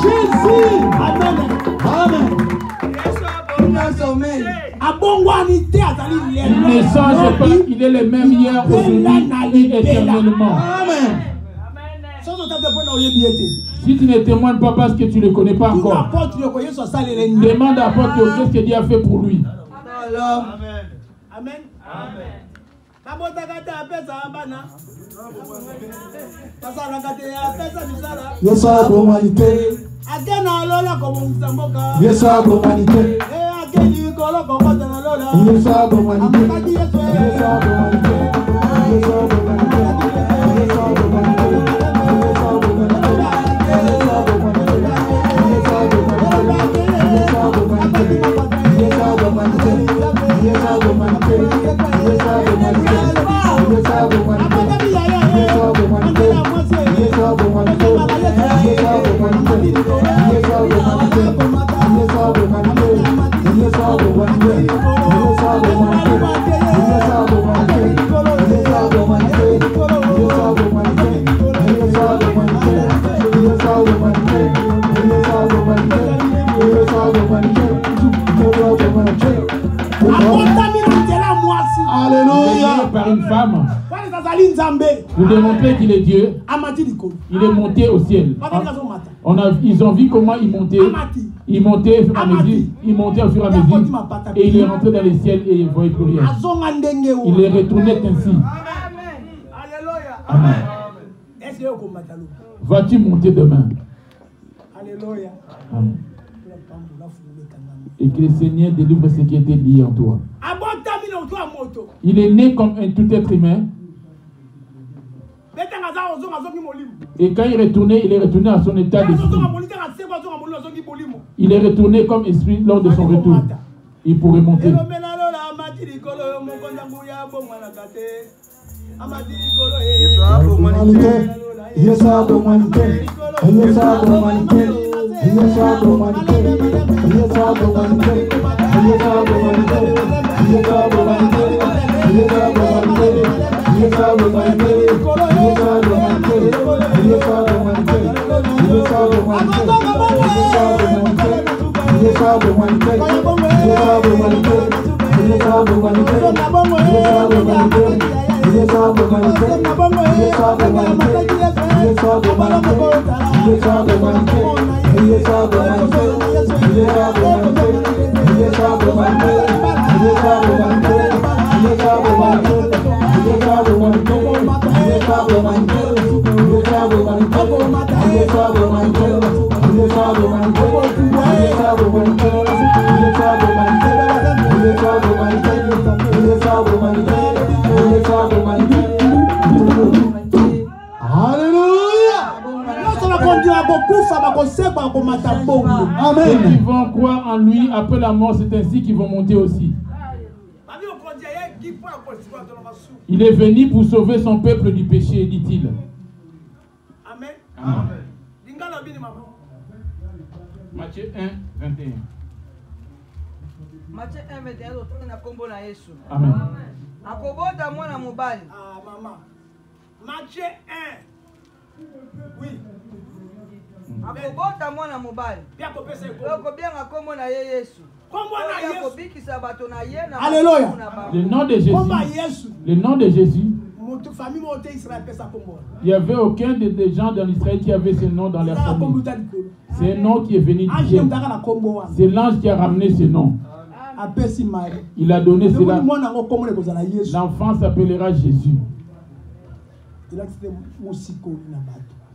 Jésus. Amen. Amen. Abongwanité azali Il ne change pas, il est le même hier, aujourd'hui et éternellement. Amen. Si tu ne témoignes pas parce que tu ne le connais pas encore, demande à l'apôtre qu'est-ce que Dieu a fait pour lui. Amen. Yesu abongwanité. Yesu abongwanité. Yesu abongwanité. Yesu abongwanité. Yesu abongwanité. Yesu abongwanité. Yesu abongwanité. Alléluia. Par une femme. Pour démontrer qu'il est Dieu, il est monté au ciel. Ils ont vu comment il montait. Il montait au fur et à mesure. Il montait au fur et à mesure. Et il est rentré dans le ciel et il ne voyait plus rien. Il est retourné ainsi. Amen. Vas-tu monter demain? Alléluia. Amen. Et que le Seigneur délivre ce qui était lié en toi. Il est né comme un tout être humain. Et quand il est retourné à son état d'esprit. Il est retourné comme esprit lors de son retour. Il pourrait monter. Yesu abongwanité. Yesu abongwanité. Yesu abongwanité. Yesu abongwanité. Yesu abongwanité. Yesu abongwanité. Yesu abongwanité. Yesu abongwanité. Yesu abongwanité. Yesu abongwanité. Yesu abongwanité. Yesu abongwanité. Yesu abongwanité. Yesu abongwanité. Yesu abongwanité. Ceux qui vont croire en lui après la mort, c'est ainsi qu'ils vont monter aussi. Il est venu pour sauver son peuple du péché, dit-il. Amen. Amen. Matthieu 1, 21. Matthieu 1, 21, otongi na kombo na Yesu. Amen. Akobota mwana mobali. Ah, maman. Matthieu 1. Oui. Akobota mwana mobali. Okobenga kombo na ye Yesu. Alléluia. Le nom de Jésus. Le nom de Jésus. Il n'y avait aucun des gens dans Israël qui avait ce nom dans leur famille. C'est un nom qui est venu du ciel. C'est l'ange qui a ramené ce nom. Il a donné cela. L'enfant s'appellera Jésus.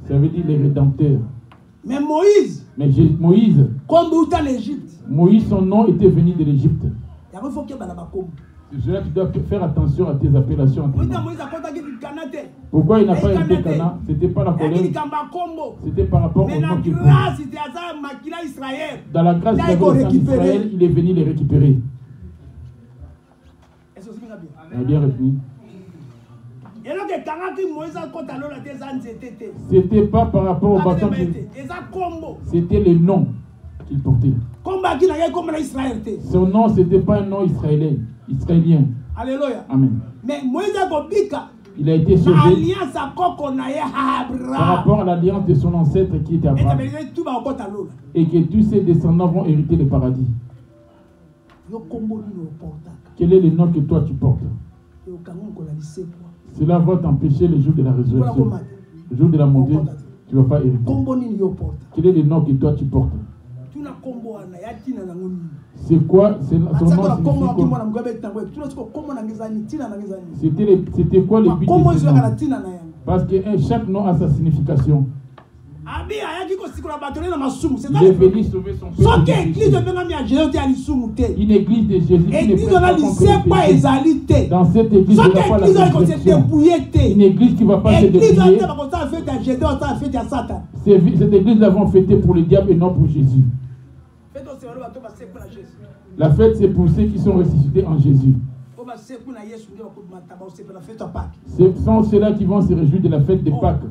Ça veut dire le Rédempteur. Mais Moïse, Moïse, son nom était venu de l'Égypte. C'est cela que tu dois faire attention à tes appellations. Pourquoi il n'a pas été Cana? C'était pas la colère. C'était par rapport au nom qu'il prenait. Dans la grâce d'Israël, il est venu les récupérer. On a bien retenu. C'était pas par rapport au bâton qu'il... C'était le nom qu'il portait. Son nom, c'était pas un nom israélien. Alléluia. Amen. Mais Moïse Il a été Na sauvé alliance à koko na ye par Abraham. rapport à l'alliance de son ancêtre qui était Et Abraham. tu tout va okota lola. Et que tous ses descendants vont hériter le paradis. Yo kombo ni porta. Quel est le nom que toi tu portes? Yo kango ko la lise quoi. Cela va t'empêcher le jour de la résurrection. Le jour de la montée, tu ne vas pas hériter. Kombo ni yo porta. Quel est le nom que toi tu portes? Tu na kombo na ya tina na ngoni. C'est quoi? Son nom signifie quoi? C'était quoi le but de ce nom? Parce que chaque nom a sa signification. Il est venu sauver son peuple. Une église de Jésus qui ne prête pas contre le péché. Dans cette église, il n'y a pas la résurrection. Une église qui ne va pas se dépouiller. Cette église, nous l'avons fêtée pour le diable et non pour Jésus. La fête, c'est pour ceux qui sont ressuscités en Jésus. Ce sont ceux-là qui vont se réjouir de la fête de Pâques.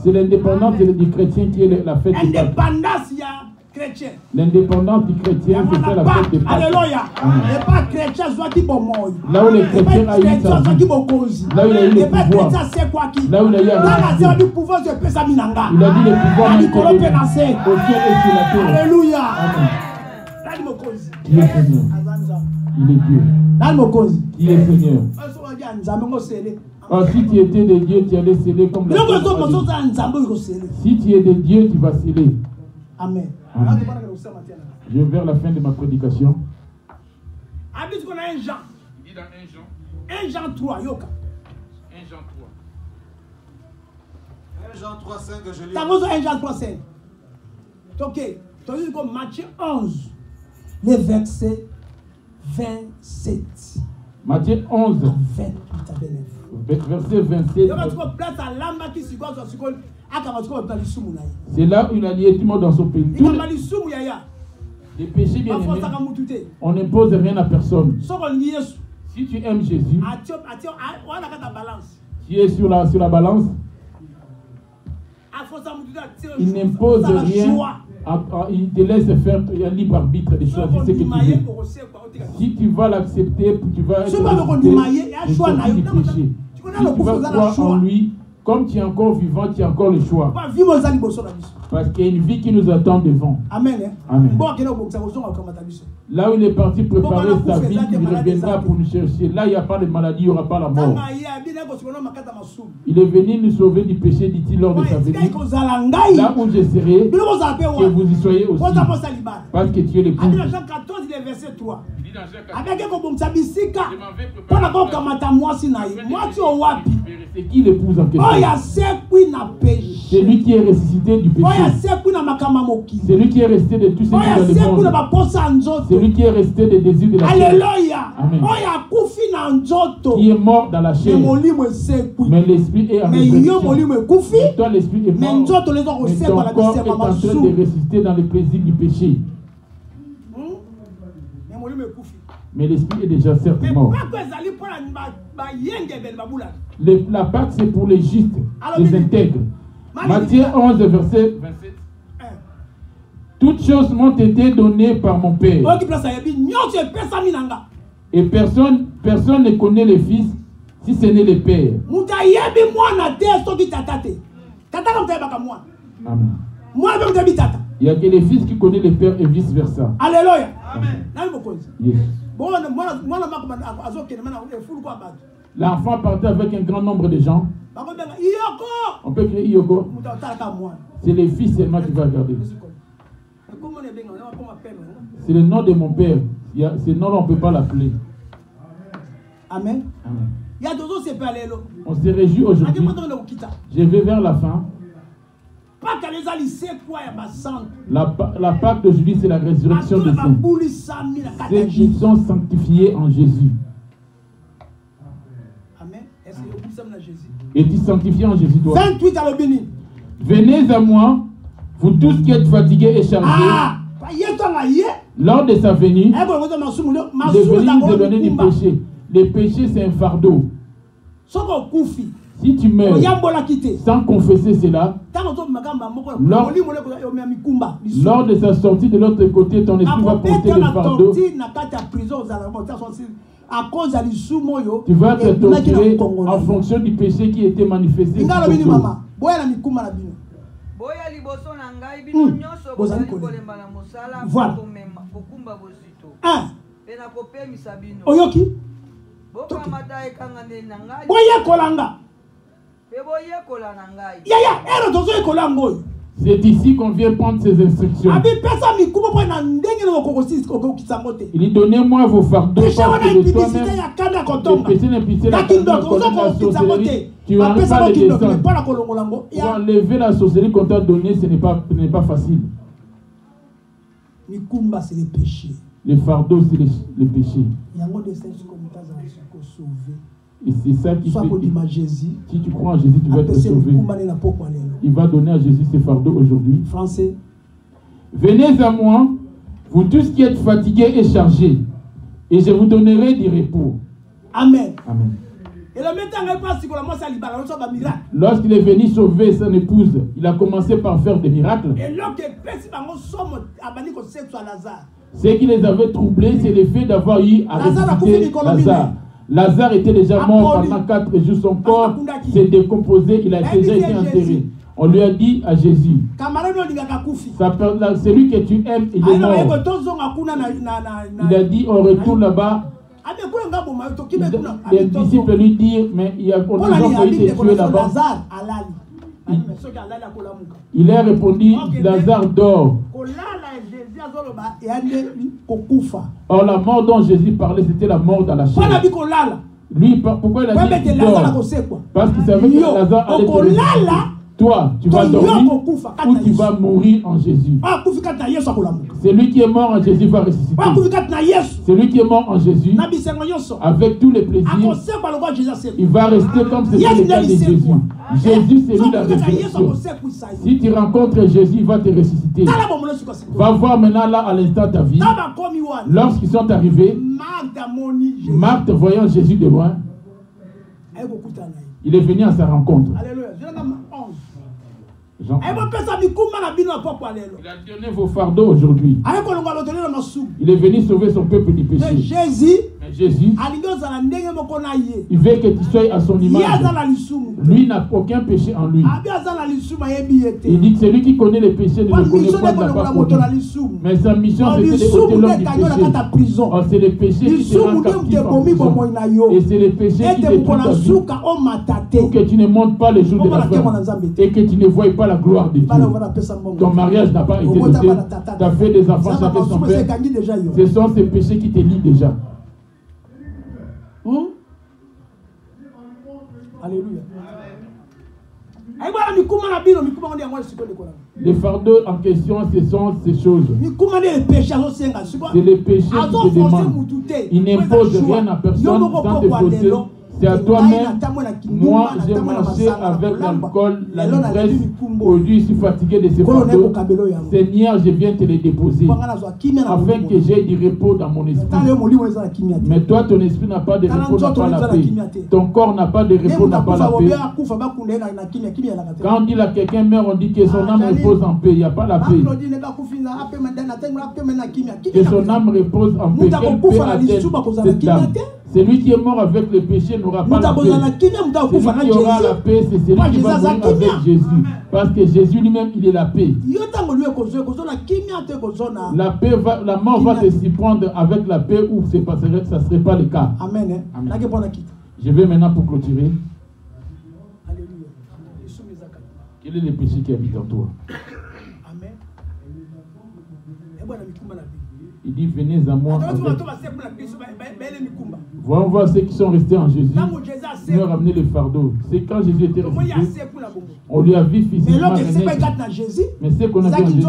C'est l'indépendance du chrétien qui est la fête de Pâques. L'indépendance du chrétien, c'est ça la fête de Pâques. Alléluia. Là où le chrétien a eu sa vie, là où il a eu le pouvoir, là où il a eu la vie, il a dit le pouvoir au ciel et sur la terre. Alléluia. Amen. Qui est Seigneur? Il est Dieu. Qui est Seigneur? Oh, si tu étais de Dieu, tu allais sceller comme la terre. Si tu es de Dieu, tu vas sceller. Amen. Amen. Je vais vers la fin de ma prédication. Il dit dans 1 Jean. 1 Jean 3, yoka. 1 Jean 3. 1 Jean 3, 5, je lis. 1 Jean 3, 5. Ok. Tu as dit comme Matthieu 11, le verset 27. Matthieu 11, 28 à 29. verset 27. C'est là où il a lié tout le monde dans son pays. Les péchés bien aimés, on n'impose rien à personne. Si tu aimes Jésus, tu es sur la balance, il n'impose rien, il te laisse faire un libre arbitre de choisir ce que tu veux. Si tu vas l'accepter, tu vas être ressuscité de sortir du péché. Si tu vas croire en lui, comme tu es encore vivant, tu as encore le choix. Parce qu'il y a une vie qui nous attend devant. Amen. Amen. Là où il est parti préparer sa vie, il reviendra pour nous chercher. Là, il n'y a pas de maladie, il n'y aura pas la mort. Il est venu nous sauver du péché, dit-il lors de sa venue. Là où je serai, que vous y soyez aussi. Parce que tu es l'époux. Dans Jean 14, il est verset 3. C'est qui l'épouse en question? C'est lui qui est ressuscité du péché. C'est lui qui est resté de tous ces désirs dans le monde. C'est lui qui est resté des désirs de la chair. Alléluia. Amen. Qui est mort dans la chair. Mais l'esprit est en résurrection. Et toi, l'esprit est mort. Mais ton corps est en train de ressusciter dans le plaisir du péché. Mais l'esprit est déjà certes mort. La Pâque, c'est pour les justes, les intègres. Matthieu 11, verset 27. Toutes choses m'ont été données par mon Père. Et personne ne connaît le Fils si ce n'est le Père. Amen. Il n'y a que le Fils qui connaît le Père et vice versa. Alléluia. Amen. Yes. L'enfant partait avec un grand nombre de gens. On peut crier Yoko. C'est le Fils seulement qui va regarder. C'est le nom de mon Père. Ce nom-là, on ne peut pas l'appeler. Amen. Amen. On se réjouit aujourd'hui. Je vais vers la fin. La Pâque d'aujourd'hui, c'est la résurrection des saints. Ceux qui sont sanctifiés en Jésus. Es-tu sanctifié en Jésus, toi? 28 à l'obéni. Venez à moi, vous tous qui êtes fatigués et chargés. Lors de sa venue, il est venu nous éloigner du péché. Le péché, c'est un fardeau. Si tu meurs sans confesser cela, lors de sa sortie de l'autre côté, ton esprit va porter le fardeau. Tu vas être torturé en fonction du péché qui était manifesté sur ton dos. Voilà. Oyoki. C'est ici qu'on vient prendre ses instructions. Il dit, donnez-moi vos fardeaux parce que de toi-même, le péché n'impliqué la sorcellerie, tu n'arrives pas à les descendre. Pour enlever la sorcellerie qu'on t'a donnée, ce n'est pas facile. C'est le péché. Le fardeau, c'est le péché. Et c'est ça qui fait que si tu crois en Jésus, tu vas être sauvé. Il va donner à Jésus ses fardeaux aujourd'hui. Français. Venez à moi, vous tous qui êtes fatigués et chargés, et je vous donnerai du repos. Amen. Amen. Et lorsqu'il est venu sauver son épouse, il a commencé par faire des miracles. Ce qui les avait troublés, c'est le fait d'avoir eu à ressusciter Lazare. Lazare était déjà mort pendant 4 jours. Son corps s'est décomposé. Il a déjà été enterré. On lui a dit à Jésus, celui que tu aimes, il est mort. Il a dit, on retourne là-bas. Les disciples lui disent, mais il y a on a failli te tuer là-bas. Il a répondu, Lazare dort. Or la mort dont Jésus parlait, c'était la mort dans la chair. Lui, pourquoi il a dit qu'il dort? Parce qu'il savait que Lazare allait te ressusciter. Toi, tu vas dormir ou tu vas mourir en Jésus. Celui qui est mort en Jésus va ressusciter. Celui qui est mort en Jésus, avec tous les plaisirs, il va rester comme c'était le cas de Jésus. Jésus, c'est lui la résurrection. Si tu rencontres Jésus, il va te ressusciter. Va voir maintenant là à l'instant ta vie. Lorsqu'ils sont arrivés, Marthe, voyant Jésus de loin, il est venu à sa rencontre. Jean. Il a donné vos fardeaux aujourd'hui. Il est venu sauver son peuple du péché. Jésus, il veut que tu sois à son image. Lui n'a aucun péché en lui. Il dit que celui qui connaît les péchés ne le connaît pas, n'a pas connu. Mais sa mission, c'était de ôter l'homme du péché. Oh, c'est le péché qui te rend captif en prison. Et c'est le péché qui te détruit ta vie. Pour que tu ne montes pas les jours de la fin. Et que tu ne voies pas la gloire de Dieu. Ton mariage n'a pas été doté. Tu as fait des enfants chacun son père. Ce sont ces péchés qui te lient déjà. Alléluia. Les fardeaux en question, ce sont ces choses. C'est les péchés qui te demandent. Il n'impose rien à personne sans te forcer. C'est à toi-même. Moi, j'ai marché avec l'alcool, la l'ivresse. Aujourd'hui, je suis fatigué de ces fardeaux. Seigneur, je viens te les déposer afin que j'aie du repos dans mon esprit. Mais toi, ton esprit n'a pas de repos, n'a pas la paix. Ton corps n'a pas de repos, n'a pas la paix. Quand on dit à quelqu'un meurt, on dit que son âme repose en paix. Il n'y a pas la paix. Que son âme repose en paix. Quelle paix a-t-elle cette âme? Celui qui est mort avec le péché n'aura pas la paix. Celui qui aura la paix, c'est celui qui va mourir avec Jésus. Parce que Jésus lui-même, il est la paix. La paix la mort va te s'y prendre avec la paix ou ça ne serait pas le cas. Amen. Amen. Je vais maintenant pour clôturer. Quel est le péché qui habite en toi? Amen. Il dit, venez à moi. Voyons voir ceux qui sont restés en Jésus. Ils ont ramené le fardeau. C'est quand Jésus était ressuscité, on lui a vu physiquement renaître. Mais ce qu'on a vu en Jésus,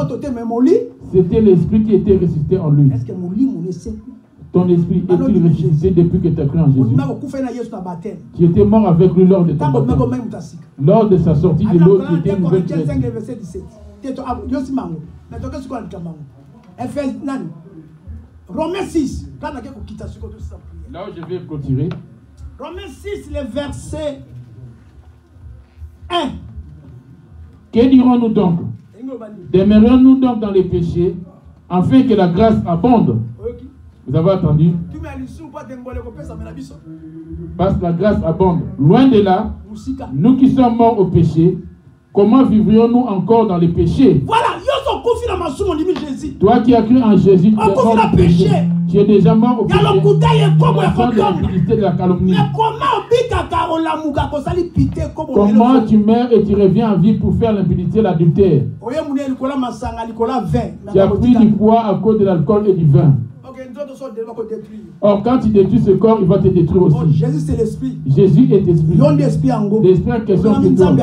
c'était l'esprit qui était ressuscité en lui. Ton esprit est-il ressuscité depuis que tu as cru en Jésus? Tu étais mort avec lui lors de ton baptême. Lors de sa sortie de l'eau, qui était une nouvelle créature. Romains 6. Là où je vais clôturer. Romains 6, le verset 1. Que dirons-nous donc? Demeurons-nous donc dans les péchés, afin que la grâce abonde? Vous avez entendu? Parce que la grâce abonde. Loin de là, nous qui sommes morts au péché, comment vivrions-nous encore dans les péchés? Voilà, toi qui as cru en Jésus, tu es mort au péché. Tu es déjà mort au péché. De l'impunité de la calomnie. Comment tu meurs et tu reviens en vie pour faire l'impunité et l'adultère? Tu as pris du poids à cause de l'alcool et du vin. Or, quand tu détruis ce corps, il va te détruire aussi. Jésus, c'est l'esprit. Jésus est esprit. L'esprit en question, c'est toi.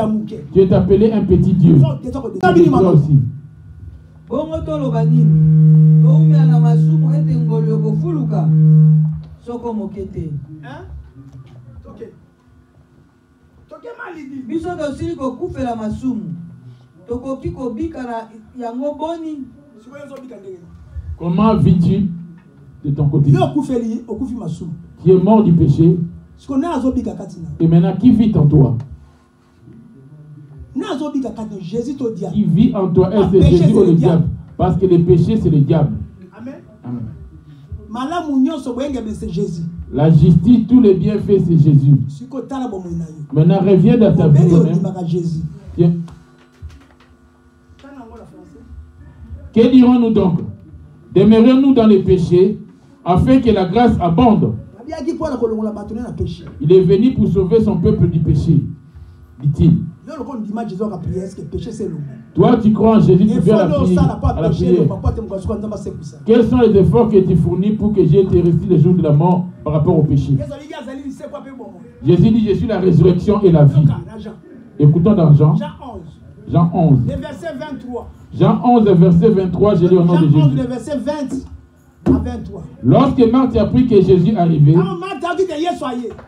Tu es appelé un petit Dieu. Toi aussi. Comment vis-tu de ton côté? Tu es mort du péché. Et maintenant, qui vit en toi? Qui vit en toi? Est-ce que Jésus ou le diable? Parce que le péché, c'est le diable. Amen. Amen. La justice, tous les bienfaits, c'est Jésus. Maintenant, reviens dans ta vie toi-même. Que dirons-nous donc? Demeurons-nous dans les péchés, afin que la grâce abonde. Il est venu pour sauver son peuple du péché, dit-il. Toi, tu crois en Jésus, tu viens à la prière. Quels sont les efforts que tu fournis pour que j'ai été resté le jour de la mort par rapport au péché? Jésus dit, je suis la résurrection et la vie. Écoutons dans Jean 11. Jean 11, verset 23, je lis au nom de Jésus. Verset 20 à 23. Lorsque Marthe apprit que Jésus arrivait,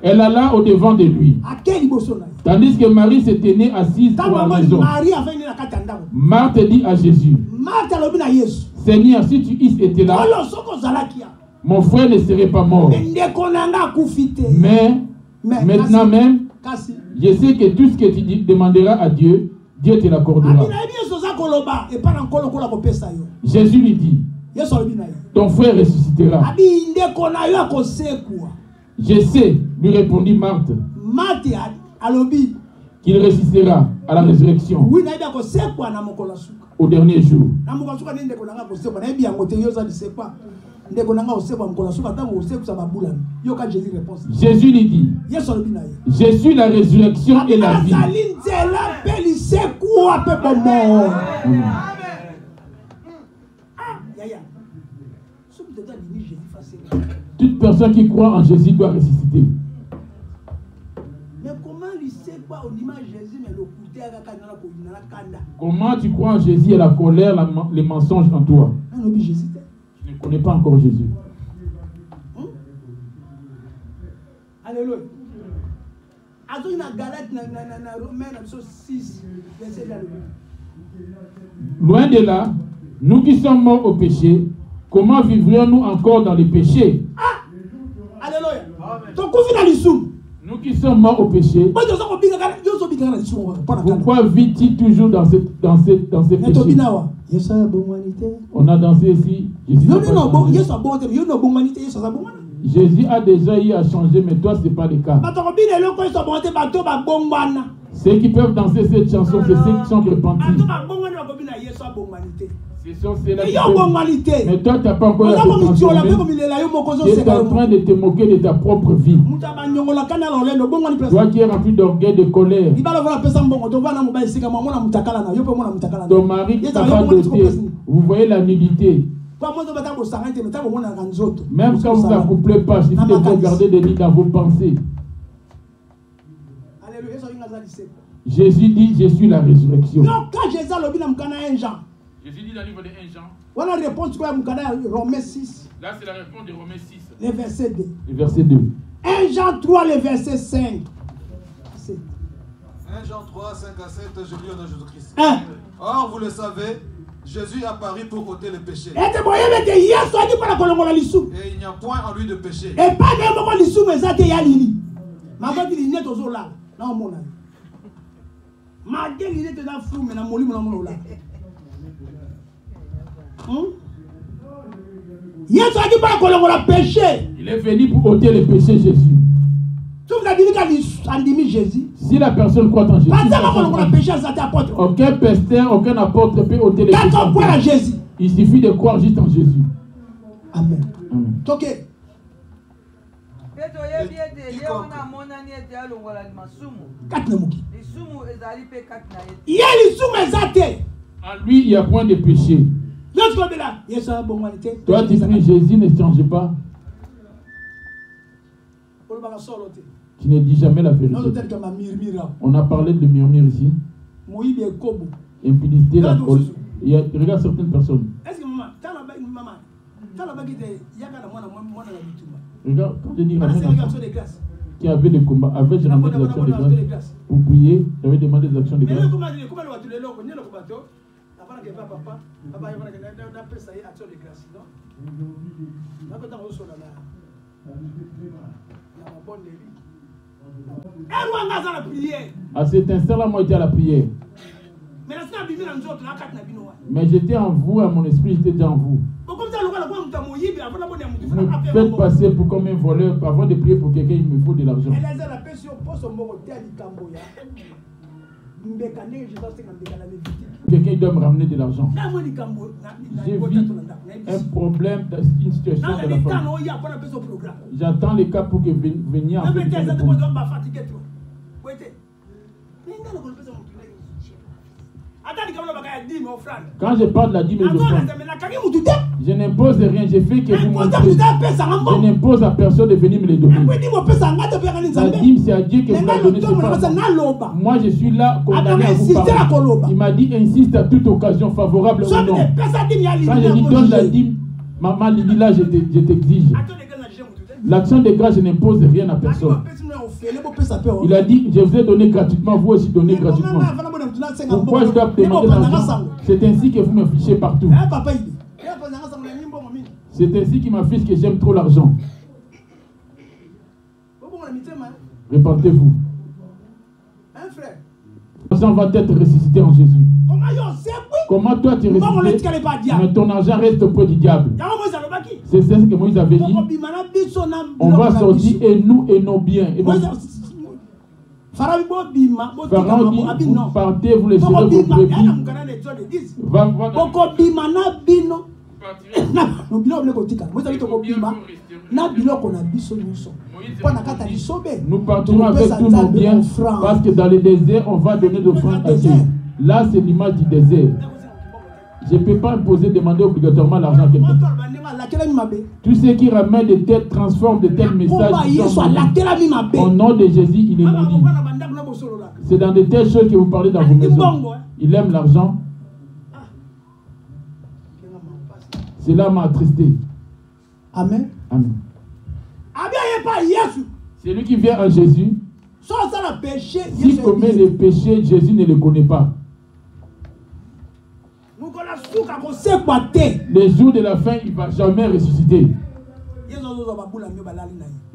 elle alla au-devant de lui. Tandis que Marie se tenait assise pour la maison. Marthe dit à Jésus, Seigneur, si tu eusses été là, mon frère ne serait pas mort. Mais maintenant même, je sais que tout ce que tu demanderas à Dieu, Dieu te l'accordera. Jésus lui dit, ton frère ressuscitera. Je sais, lui répondit Marthe, qu'il ressuscitera à la résurrection au dernier jour. Jésus lui dit, je suis la résurrection et la vie. Toute personne qui croit en Jésus doit ressusciter. Mais comment il sait quoi au dimanche Jésus mais le couteau comment tu crois en Jésus et la colère, les mensonges en toi? Tu ne connais pas encore Jésus. Alléluia. Loin de là, nous qui sommes morts au péché, comment vivrions-nous encore dans les péchés? Alléluia. Nous qui sommes morts au péché, pourquoi vis-tu toujours dans ces péchés? On a dansé ici. Jésus a déjà eu à changer, mais toi, ce n'est pas le cas. Ceux qui peuvent danser cette chanson, c'est ceux qui sont repentis. Ce sont ceux-là qui peuvent... Mais toi, tu n'as pas encore la transformer. Tu es en train de te moquer de ta propre vie. Toi qui es rempli d'orgueil, de colère. Ton mari qui t'a pas doté. Vous voyez la nudité. Même quand vous n'accouplez pas, il suffit de regarder des lits dans vos pensées. Jésus dit, je suis la résurrection. Jésus dit dans le livre de 1 Jean. Voilà la réponse de Romains 6. Là, c'est la réponse de Romains 6. Le verset 2. Le verset 2. 1 Jean 3, le verset 5. 1 Jean 3, 5 à 7, je lis au nom de Jésus-Christ. 1. Or, vous le savez, Jésus apparut pour ôter le péché. Et il n'y a point en lui de péché. il était dans fou, mais dans mon lit, il est venu pour ôter les péchés Jésus. Si la personne croit en Jésus, aucun pasteur, aucun apôtre peut ôter les péchés. Il suffit de croire juste en Jésus. Amen. Ok. En lui, il n'y a point de péché. Toi, tu pries, Jésus ne change pas. Tu ne dis jamais la vérité. On a parlé de murmure ici. Impudicité, la folie. Regarde certaines personnes. Regarde, quand je dis qui avait des combats, j'ai ramené des actions de grâce pour prier, j'avais demandé des actions de grâce. À cet instant-là, moi j'étais à la prière. Mais j'étais en vous, à mon esprit, j'étais déjà en vous. Vous me faites passer pour comme un voleur. Avant de prier pour quelqu'un, il me faut de l'argent. Quelqu'un doit me ramener de l'argent. J'ai vu un problème, une situation de la famille. J'attends les cas pour que venir en fait. Quand je parle de la dîme et de l'offrande, je n'impose rien, je fais que vous montrez. Je n'impose à personne de venir me les donner. La dîme, c'est à Dieu que vous la donnez. Moi, je suis là condamné à vous parler. Il m'a dit, insiste à toute occasion favorable ou non. Quand je dis donne la dîme, maman lui dit là, je t'exige. L'action de grâce, je n'impose rien à personne. Il a dit, je vous ai donné gratuitement, vous aussi donnez gratuitement. Pourquoi je dois demander l'argent? C'est ainsi que vous me fichez partout. C'est ainsi qu'il m'affiche que j'aime trop l'argent. Répentez-vous. L'argent va être ressuscité en Jésus. Comment toi tu es ressuscité, mais ton argent reste auprès du diable? C'est ce que Moïse avait dit. On va sortir et nous et nos biens. Et Pharaon dit, vous partez, vous laissez vos brebis. Nous partirons avec tous nos biens parce que dans le désert, on va donner d'offrandes à Dieu. Là, c'est l'image du désert. Je ne peux pas imposer, demander obligatoirement l'argent à quelqu'un. Tout ce qui ramène de tels, transforme de tels messages. Au nom de Jésus, il est maudit. C'est dans de telles choses que vous parlez dans vos maisons. Il aime l'argent. Cela m'a attristé. Amen. Amen. C'est lui qui vient en Jésus. S'il commet les péchés, Jésus ne le connaît pas. Les jours de la fin, il ne va jamais ressusciter.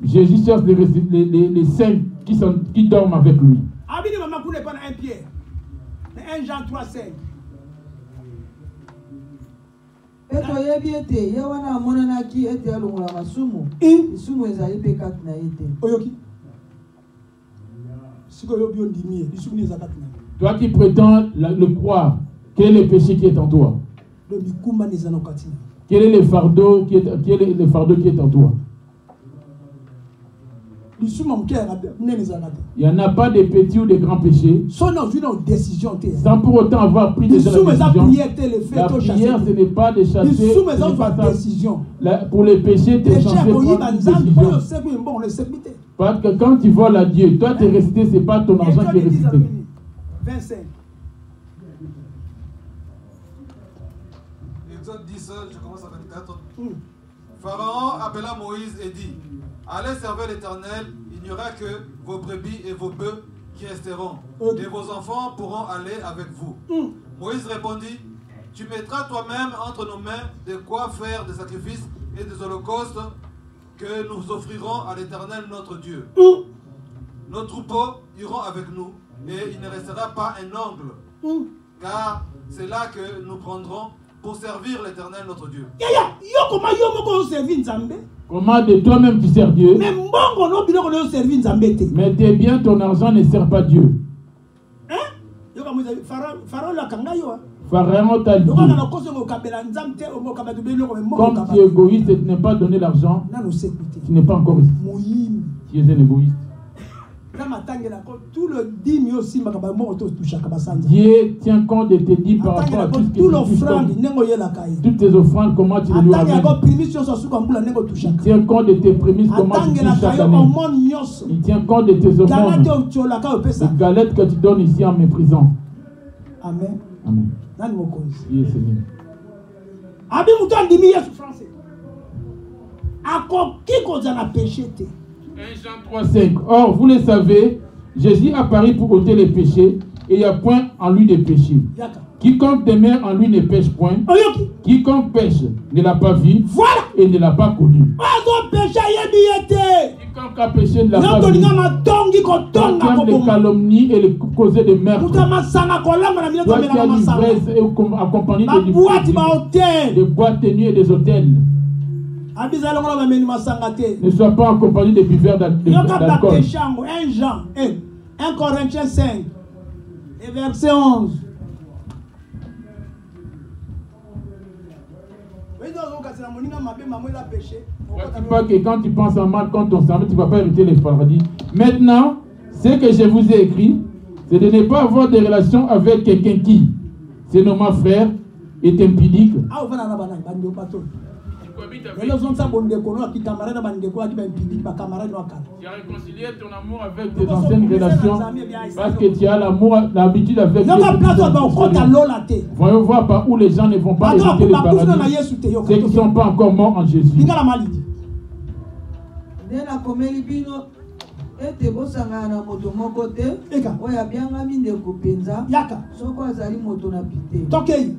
Jésus cherche les saints qui dorment avec lui. 1 Jean 3:5. Toi qui prétends le croire, quel est le péché qui est en toi? Quel est le fardeau qui est en toi? Il n'y en a pas de petits ou de grands péchés. Sans pour autant avoir pris des décisions. La prière, ce n'est pas de chasser. Pour les péchés, tu es censé prendre une décision. Parce que quand tu voles à Dieu, toi tu es resté, ce n'est pas ton argent qui est resté. 25. Exode 10, je commence à 24. Pharaon appela Moïse et dit: allez servir l'Éternel, il n'y aura que vos brebis et vos bœufs qui resteront, et vos enfants pourront aller avec vous. Moïse répondit: tu mettras toi-même entre nos mains de quoi faire des sacrifices et des holocaustes que nous offrirons à l'Éternel notre Dieu. Nos troupeaux iront avec nous, et il ne restera pas un ongle. Car c'est là que nous prendrons pour servir l'Éternel notre Dieu. Comment de toi-même tu sers Dieu? Mais tes biens, ton argent ne sert pas Dieu. Pharaon t'a dit, comme tu es égoïste et tu n'as pas donné l'argent, tu n'es pas encore ici. Tu es un égoïste. Dieu tient compte de tes dîmes par rapport à tout ce que tu touches. Toutes tes offrandes, comment tu les lui amènes. Il tient compte de tes prémices, comment tu touches chaque année. Il tient compte de tes offrandes. Les galettes que tu donnes ici en méprisant. Amen. Amen. Oui, Seigneur. Jean 3,5. Or, vous le savez, Jésus apparut pour ôter les péchés, et il n'y a point en lui de péché. Quiconque demeure en lui ne pêche point. Quiconque pêche ne l'a pas vu et ne l'a pas connu. Quiconque a péché ne l'a pas vu. Toi qui aimes les calomnies et les causés de meurtre. Toi qui as l'ivresse et accompagné de boîtes de nuit et des hôtels. Ne sois pas accompagné de buveurs d'alcool. 1 Jean, 1 Corinthiens 5, et verset 11. Pas que quand tu penses en mal, quand ton cerveau, tu ne vas pas hériter les paradis. Maintenant, ce que je vous ai écrit, c'est de ne pas avoir de relation avec quelqu'un qui, c'est nommé frère, est impudique. Tu as réconcilié ton amour avec tes anciennes relations parce que tu as l'habitude avec Dieu. Voyons voir par où les gens ne vont pas hériter le paradis. Ceux qui ne sont pas encore morts en Jésus. ete bosangana na moto moko te oyo abiangami ndeko penza soko azali moto na pite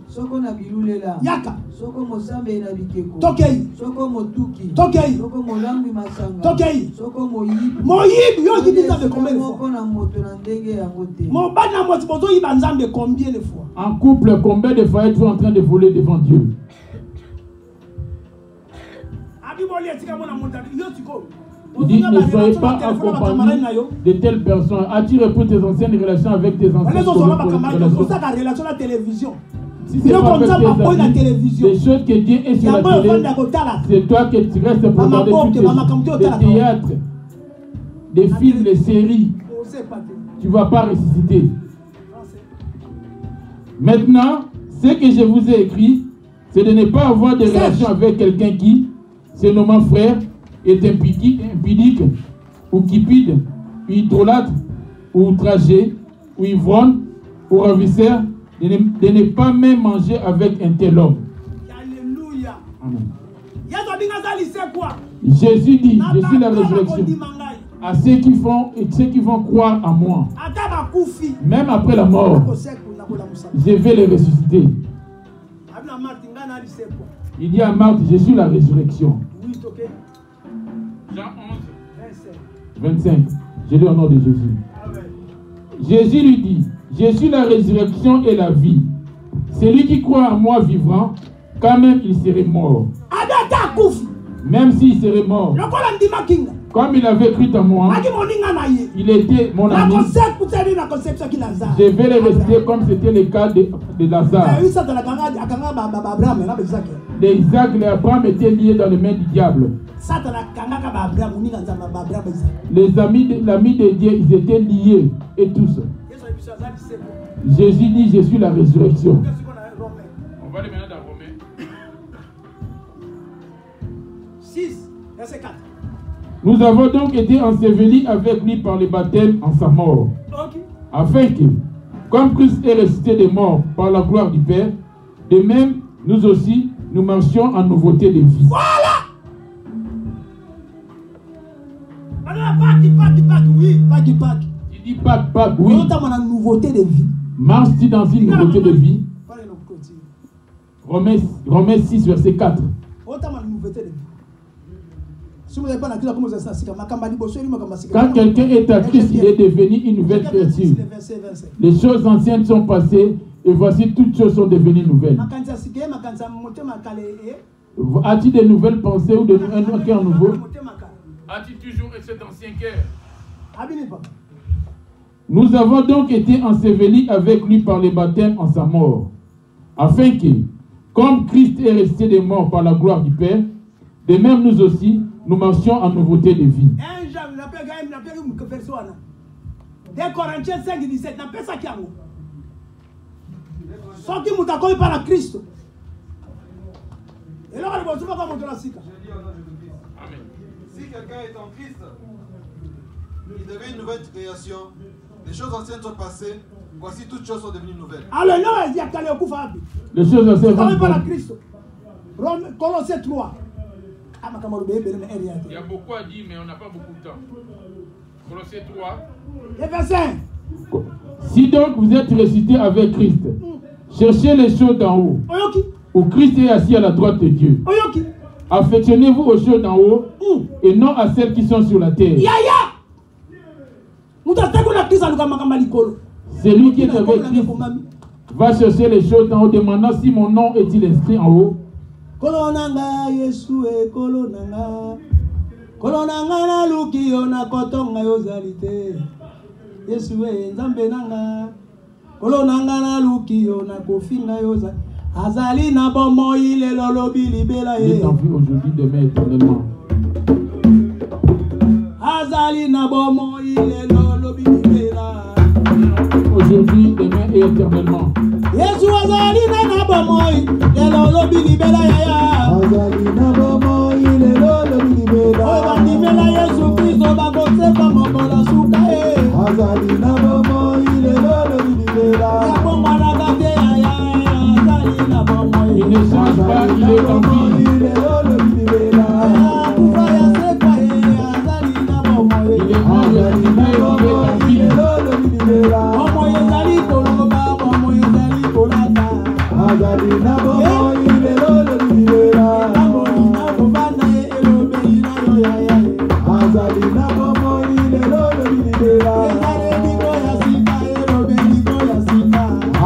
soko na bilulela soko mosambe na bikeko soko motuki soko molambi masanga soko moyibi moko na moto na ndenge yango te. En couple, combien de fois êtes-vous en train de voler devant Dieu? Il dit, ne soyez pas accompagné de telles personnes. As-tu repris tes anciennes relations avec tes anciennes relations? Si c'est pas avec tes amis, les choses que Dieu est sur la télé, c'est toi que tu restes pour regarder des théâtres, des films, des séries. Tu ne vas pas ressusciter. Maintenant, ce que je vous ai écrit, c'est de ne pas avoir de relation avec quelqu'un qui, se nommant frère, est impudique, ou cupide, ou idolâtre, ou outragé, ou ivrogne, ou ravisseur, de ne pas même manger avec un tel homme. Alléluia. Amen. Jésus dit, je suis la résurrection. À ceux qui vont croire en moi, même après la mort, je vais les ressusciter. Il dit à Marthe, je suis la résurrection. Jean 11, 25. Je lis au nom de Jésus. Jésus lui dit, je suis la résurrection et la vie. Celui qui croit en moi vivra, quand même il serait mort. Même s'il serait mort, comme il avait cru en moi, il était mon ami. Je vais le rester comme c'était le cas de Lazare. Isaac et Abraham étaient liés dans les mains du diable. L'ami de Dieu, ils étaient liés et tous. Jésus dit, je suis la résurrection. On va aller maintenant dans Romains 6, verset 4. Nous avons donc été ensevelis avec lui par le baptême en sa mort. Afin que, comme Christ est ressuscité des morts par la gloire du Père, de même, nous aussi, nous marchions en nouveauté de vie. Voilà! Pâques. Il dit Pâques, oui. Nouveauté de vie. Marches-tu dans une nouveauté de vie? Romains 6, verset 4. Quand quelqu'un est à Christ, il est devenu une nouvelle créature. Les choses anciennes sont passées et voici toutes choses sont devenues nouvelles. As-tu des nouvelles pensées ou un cœur nouveau? As-tu toujours cet ancien cœur? Nous avons donc été ensevelis avec lui par le baptême en sa mort, afin que, comme Christ est resté des morts par la gloire du Père, de même nous aussi, nous marchions en nouveauté de vie. 2 Corinthiens 5, 17, n'appelle ça qui a mot. Sans qui m'a connu par la Christ. Et là, on va monter la sika. Si quelqu'un est en Christ, il devient une nouvelle création. Les choses anciennes sont passées. Voici toutes choses sont devenues nouvelles. Alors, non, il y a qu'à au Fabi. Les choses anciennes sont par la Christ. Colossiens 3. Il y a beaucoup à dire, mais on n'a pas beaucoup de temps. Colossiens 3. Et verset 1. Si donc vous êtes ressuscités avec Christ, cherchez les choses d'en haut, où Christ est assis à la droite de Dieu. Affectionnez-vous aux choses d'en haut et non à celles qui sont sur la terre. Celui qui est avec Christ va chercher les choses d'en haut, demandant si mon nom est-il inscrit en haut. Kolonanga Yesu e kolonanga na luki ona kotonga yozalite Yesu e nzambe nanga kolonanga na luki ona kofinga yoza azali na bomo ile lolobi libela ye aujourd'hui demain éternellement azali na bomo ile lolobi libela aujourd'hui demain et éternellement Yesu azali na bomo ile lolobi libela ya azali na bomo ile lolobi libela o bandimela Yesu Kristo bakosepa mokola suka e azali na bomo ile lolobi libela ya bomba na gate ya azali na bomo il ne change pas, il est en vie. ile lolobi libela kufa ya sepa azali na bomo Il est mort, il est en vie. ile lolobi libela bomo ezali koloba bomo ezali kolata azali na bomo ile lolobi libela azali na bomo ile lolobi libela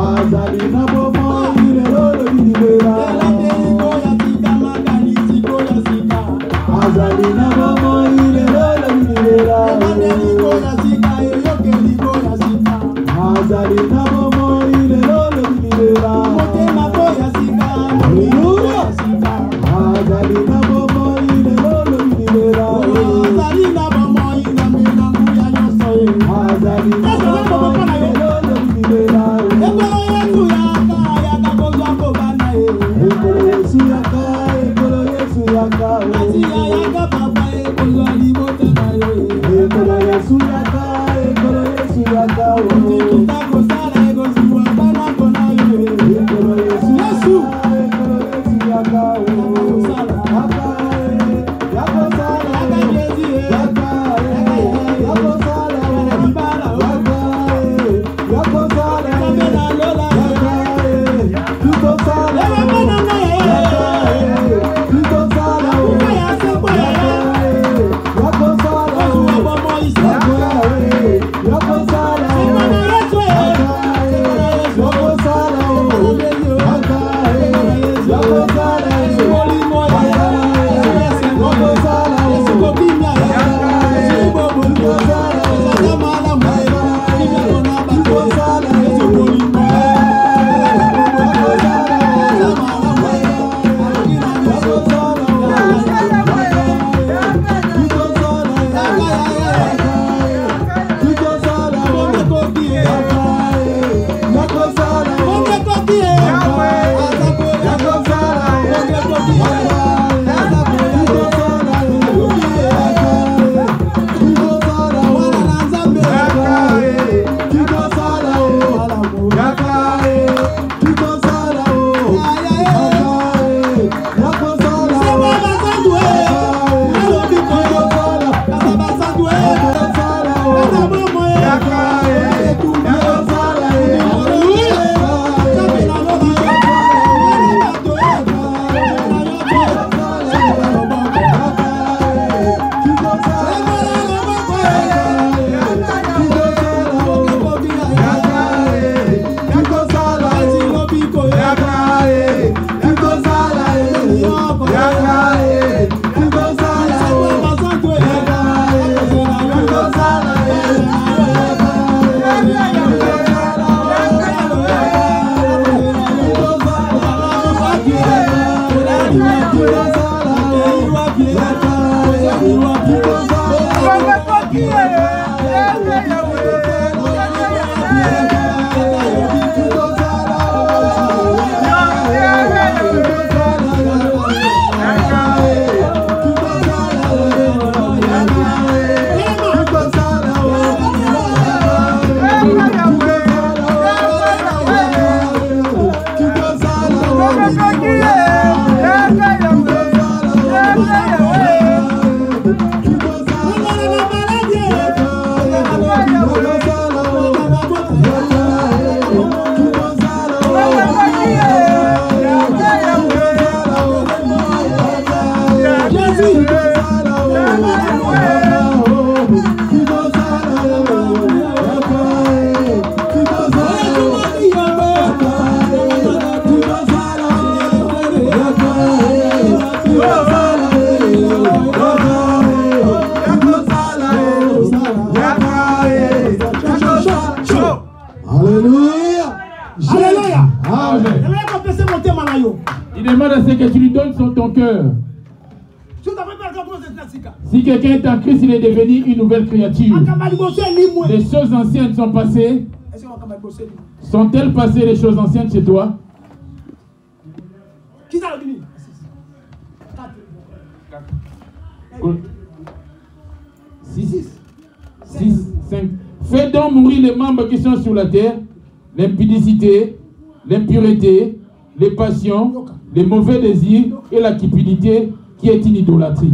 azali na bomo ile lolobi libela azali na bomo ile lolobi libela azali na bomo ile lolobi libela Hallelujah. Azali na bomo ile lolobi libela azali na bomo ile lolobi libela ekolo Yesu yaka ekolo Yesu yaka ekolo Yesu yaka ekolo Yesu yaka demande à ce que tu lui donnes ton cœur. Si quelqu'un est en Christ, il est devenu une nouvelle créature. Les choses anciennes sont passées. Sont-elles passées les choses anciennes chez toi? 6, 5. Fais donc mourir les membres qui sont sur la terre, l'impudicité, l'impureté, les passions, les mauvais désirs et la cupidité qui est une idolâtrie.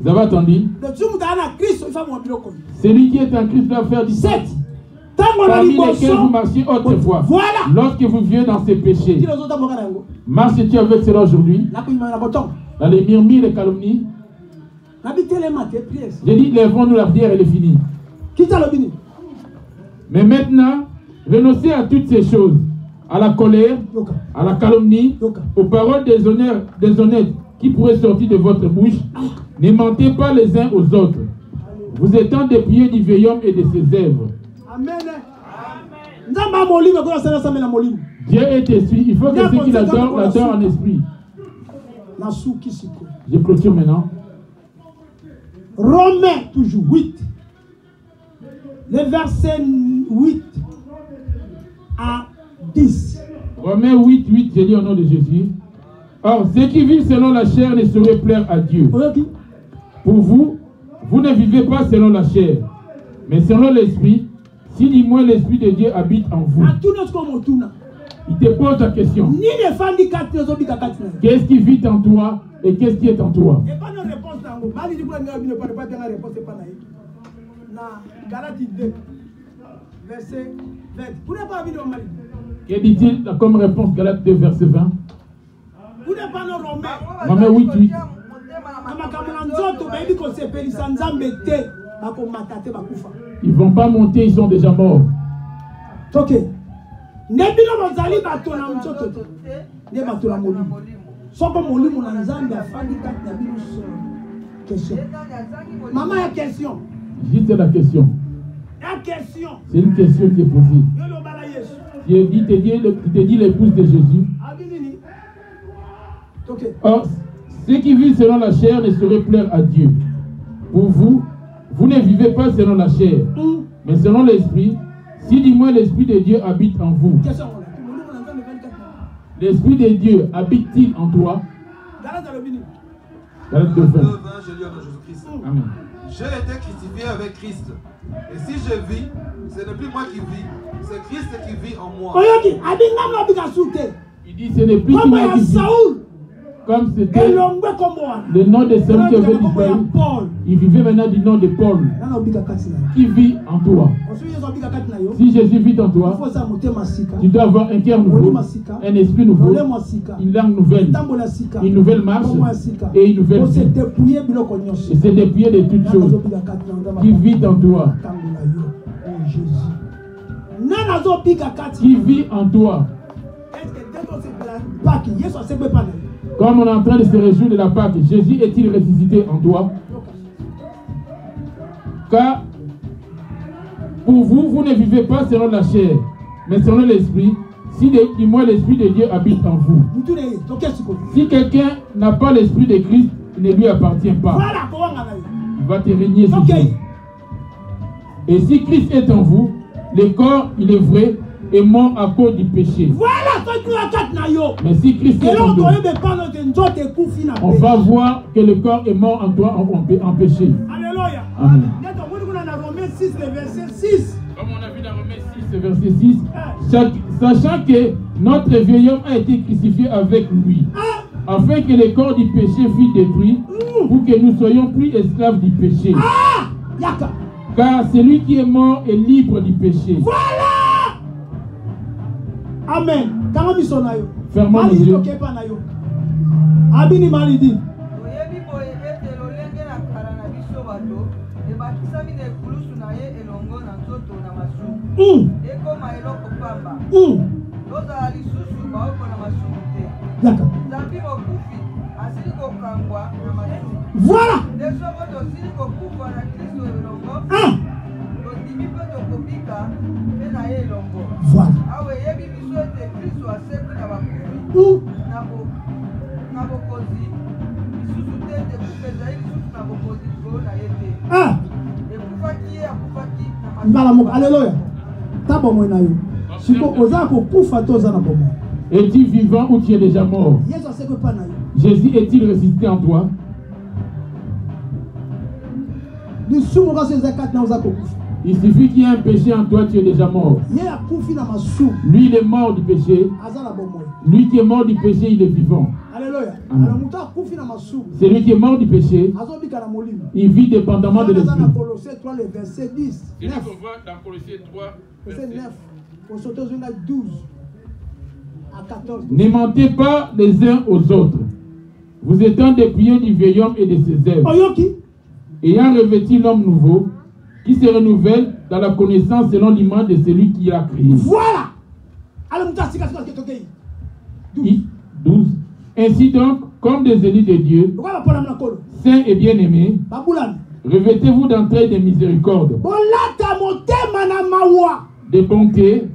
Vous avez entendu? Celui qui est en Christ doit faire 17. Parmi lesquels vous marchiez autrefois. Voilà. Lorsque vous viviez dans ces péchés. Marches-tu avec cela aujourd'hui? Dans les murmures et calomnies. J'ai dit, lèvons-nous la prière, elle est finie. Mais maintenant, renoncez à toutes ces choses. À la colère, à la calomnie, aux paroles déshonnêtes qui pourraient sortir de votre bouche. Ne mentez pas les uns aux autres. Vous étant dépouillés du vieil homme et de ses œuvres. Amen. Dieu est esprit. Il faut que ceux qui l'adorent en esprit. Je clôture maintenant. Romains, toujours 8. Le verset 8 à 10. Romains 8, 8, j'ai dit au nom de Jésus. Or, ceux qui vivent selon la chair ne sauraient plaire à Dieu. Pour vous, vous ne vivez pas selon la chair, mais selon l'esprit, si du moins l'esprit de Dieu habite en vous. Il te pose la question. Qu'est-ce qui vit en toi et qu'est-ce qui est en toi? Que dit-il comme réponse Galates 2, verset 20? Romains 8, 8. Ils ne vont pas monter, ils sont déjà morts. Maman, il y a question. Juste la question. C'est une question qui est posée. Dieu te dit l'épouse de Jésus. Or, ceux qui vivent selon la chair ne sauraient plaire à Dieu. Pour vous, vous ne vivez pas selon la chair, mais selon l'esprit, si du moins l'esprit de Dieu habite en vous. L'esprit de Dieu habite-t-il en toi? Galate 2, 20. Je lis au nom de Jésus-Christ. Amen. J'ai été crucifié avec Christ. Et si je vis, ce n'est plus moi qui vis, c'est Christ qui vit en moi. Il dit ce n'est plus moi qui vis. Comme c'était le nom de celui qui avait disparu. Il vivait maintenant du nom de Paul. Qui vit en toi? Si Jésus vit en toi, tu dois avoir un cœur nouveau, un esprit nouveau, une langue nouvelle, une nouvelle marche et une nouvelle vie. Et c'est dépouillé de toutes choses. Qui vit en toi? Qui vit en toi? Comme on est en train de se réjouir de la Pâque, Jésus est-il ressuscité en toi? Car pour vous, vous ne vivez pas selon la chair, mais selon l'esprit, si du moins l'esprit de Dieu habite en vous. Si quelqu'un n'a pas l'esprit de Christ, il ne lui appartient pas. Il va te régner ce jour. Et si Christ est en vous, le corps, il est vrai, est mort à cause du péché. Mais si Christ est en toi, on va voir que le corps est mort en toi en péché. Alléluia. Amen. Comme on a vu dans Romains 6, verset 6, sachant que notre vieil homme a été crucifié avec lui, afin que le corps du péché fût détruit, pour que nous soyons plus esclaves du péché. Car celui qui est mort est libre du péché. Voilà. Amen. Fermons les yeux. Abini malidi. Voilà. Voilà. Ah! Alléluia. Es-tu vivant ou tu es déjà mort? Jésus est-il ressuscité en toi? Il suffit qu'il y ait un péché en toi, tu es déjà mort. Lui, il est mort du péché. Lui qui est mort du péché, il est vivant. Alléluia. C'est lui qui est mort du péché. Il vit dépendamment de l'esprit. Dans Colossiens 3, le verset 10. C'est lui qu'on voit dans Colossiens 3, verset 9. Au sauter 12 à 14. Ne mentez pas les uns aux autres, vous étant dépouillés du vieil homme et de ses œuvres, ayant revêtu l'homme nouveau, qui se renouvelle dans la connaissance selon l'image de celui qui l'a créé. Voilà. 12. Ainsi donc, comme des élus de Dieu, saints et bien-aimés, revêtez-vous d'entrailles de miséricorde, de bonté,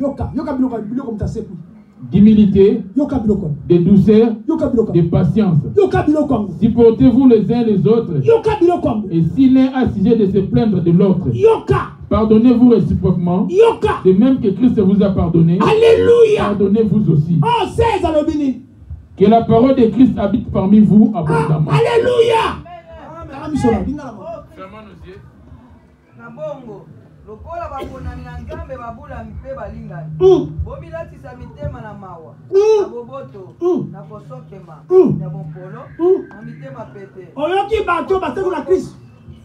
d'humilité, de douceur, de patience. Supportez-vous les uns les autres. Et si l'un a sujet de se plaindre de l'autre, pardonnez-vous réciproquement. De même que Christ vous a pardonné. Alléluia. Pardonnez-vous aussi. Oh, que la parole de Christ habite parmi vous abondamment. Alléluia. lokola baponani na nzambe babulami mpe balingani bobilatisa mitema na mawa na boboto na kosokema na bompolo na mitema pete oyoki bato bateko na Christ.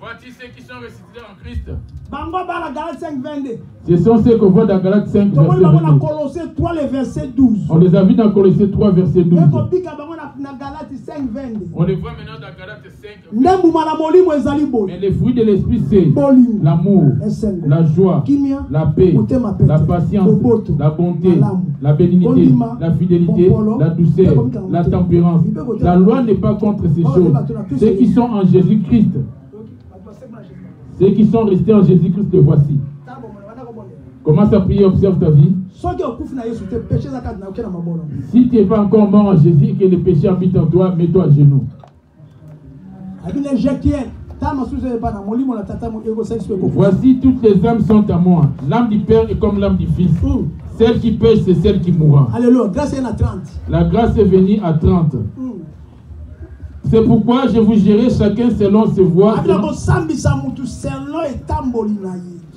Voici ceux qui sont ressuscités en Christ. Ce sont ceux qu'on voit dans Galates 5, verset 12. On les a vus dans Colossiens 3, verset 12. On les voit maintenant dans Galates 5. Mais les fruits de l'esprit, c'est l'amour, la joie, la paix, la patience, la bonté, la bénignité, la fidélité, la douceur, la tempérance. La loi n'est pas contre ces choses. Ceux qui sont en Jésus-Christ, ceux qui sont restés en Jésus-Christ, le voici. Commence à prier, observe ta vie. Si tu n'es pas encore mort en Jésus et que le péché habite en toi, mets-toi à genoux. Voici, toutes les âmes sont à moi. L'âme du Père est comme l'âme du Fils. Celle qui pêche, c'est celle qui mourra. Alléluia. Grâce est à 30. La grâce est venue à 30. C'est pourquoi je vous gérerai chacun selon ses voies.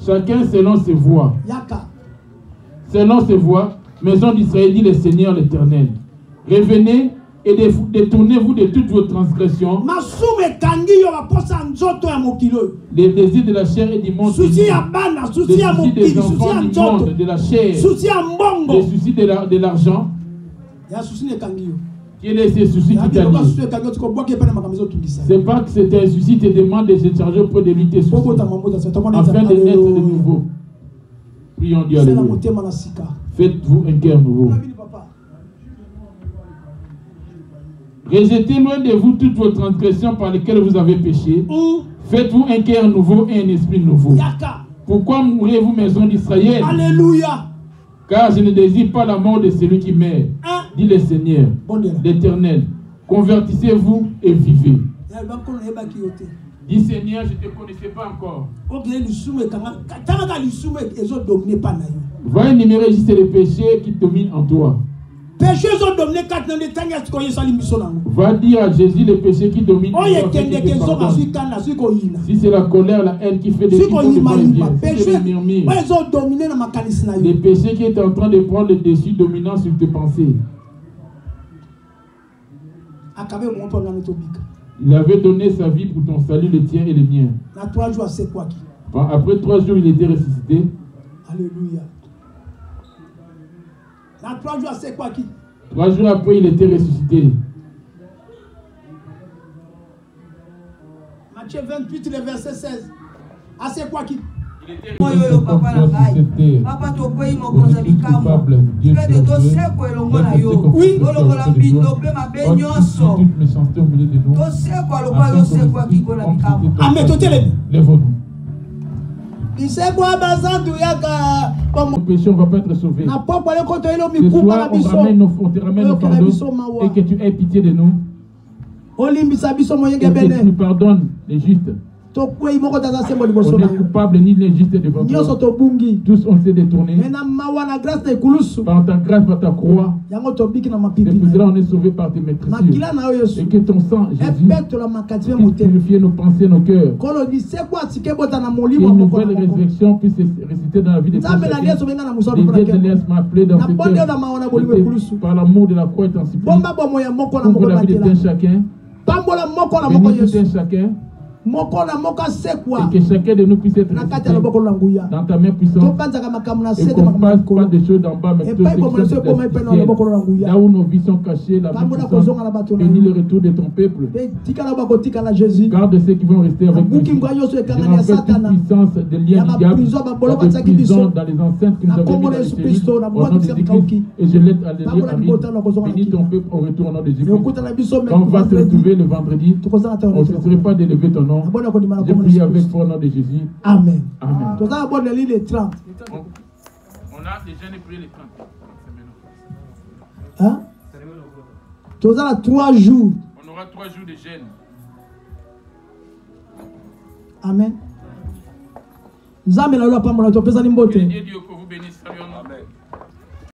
Chacun selon ses voies. Selon ses voies, maison d'Israël, dit le Seigneur l'Éternel. Revenez et détournez-vous de toutes vos transgressions. Les désirs de la chair et du monde. Les soucis des enfants du monde, de la chair. Les soucis de l'argent. Quel est ce souci qui t'a dit? C'est pas que c'était un souci, tu demandes de se charger auprès de lui tes soucis afin de naître de nouveau. Prions Dieu. Faites-vous un cœur nouveau. Rejetez loin de vous toutes vos transgressions par lesquelles vous avez péché. Faites-vous un cœur nouveau et un esprit nouveau. Pourquoi mourrez-vous, maison d'Israël? Alléluia. Car je ne désire pas la mort de celui qui meurt, dit le Seigneur, l'Éternel. Convertissez-vous et vivez. Dis Seigneur, je ne te connaissais pas encore. Va énumérer juste les péchés qui dominent en toi. Va dire à Jésus les péchés qui dominent en toi. Si c'est la colère, la haine qui fait des si c'est le murmure, les péchés qui est en train de prendre le dessus dominant sur tes pensées. Il avait donné sa vie pour ton salut, le tien et le mien. Après 3 jours, il était ressuscité. Alléluia. 3 jours, c'est quoi qui? 3 jours après, il était ressuscité. Matthieu 28, le verset 16. Ah, c'est quoi qui? Il était ressuscité. Papa, tu peux y m'occuper de Kamo. Tu fais de ton secours et l'on a yo. Oui, l'on a mis nos blés, ma baignoso. Toute méchanceté au milieu de nous. Ton secours, l'on a le secours qui go la Kamo. Ah, mais tout est lève-nous. Il sait quoi, Bazan, tu y a nos péchés, on ne va pas être sauvés. Ce soir, on te ramène nos fardeaux et que tu aies pitié de nous. Et que tu nous pardonnes les justes. On est coupable ni les justes devant toi. Tous on s'est détournés. Par ta grâce, par ta croix. Et pour cela on est sauvé par tes maîtrises. Et que ton sang, Jésus, puisse purifier nos pensées, nos cœurs. Qu'une nouvelle résurrection puisse réciter dans la vie de tous. Les dieux de l'Est m'ont appelé dans ce cœur. Par l'amour de la croix est en supplie. Ouvre la vie de tout un chacun. Bénis tout un chacun. Et que chacun de nous puisse être ressuscité dans ta main puissante. Et qu'on ne fasse pas des choses d'en bas, mais plutôt des choses de là où nos vies sont cachées, la main puissante. Bénis le retour de ton peuple. Garde ceux qui vont rester avec nous. Je renverse toute puissance de liens du diable, de prison dans les enceintes que nous avons mis dans les cellules, au nom de Jésus-Christ. Et je l'aide à les lire. Bénis ton peuple au retour au nom de Jésus-Christ. Quand on va se retrouver le vendredi, on ne cesserait pas d'élever ton nom. Je prie avec toi au nom de Jésus. Amen. Amen. On a déjà prié les 30. Hein? Tu as 3 jours. On aura 3 jours de jeûne. Amen. Nous avons la loi pas mal. Tu as besoin de Que Dieu que vous bénisse.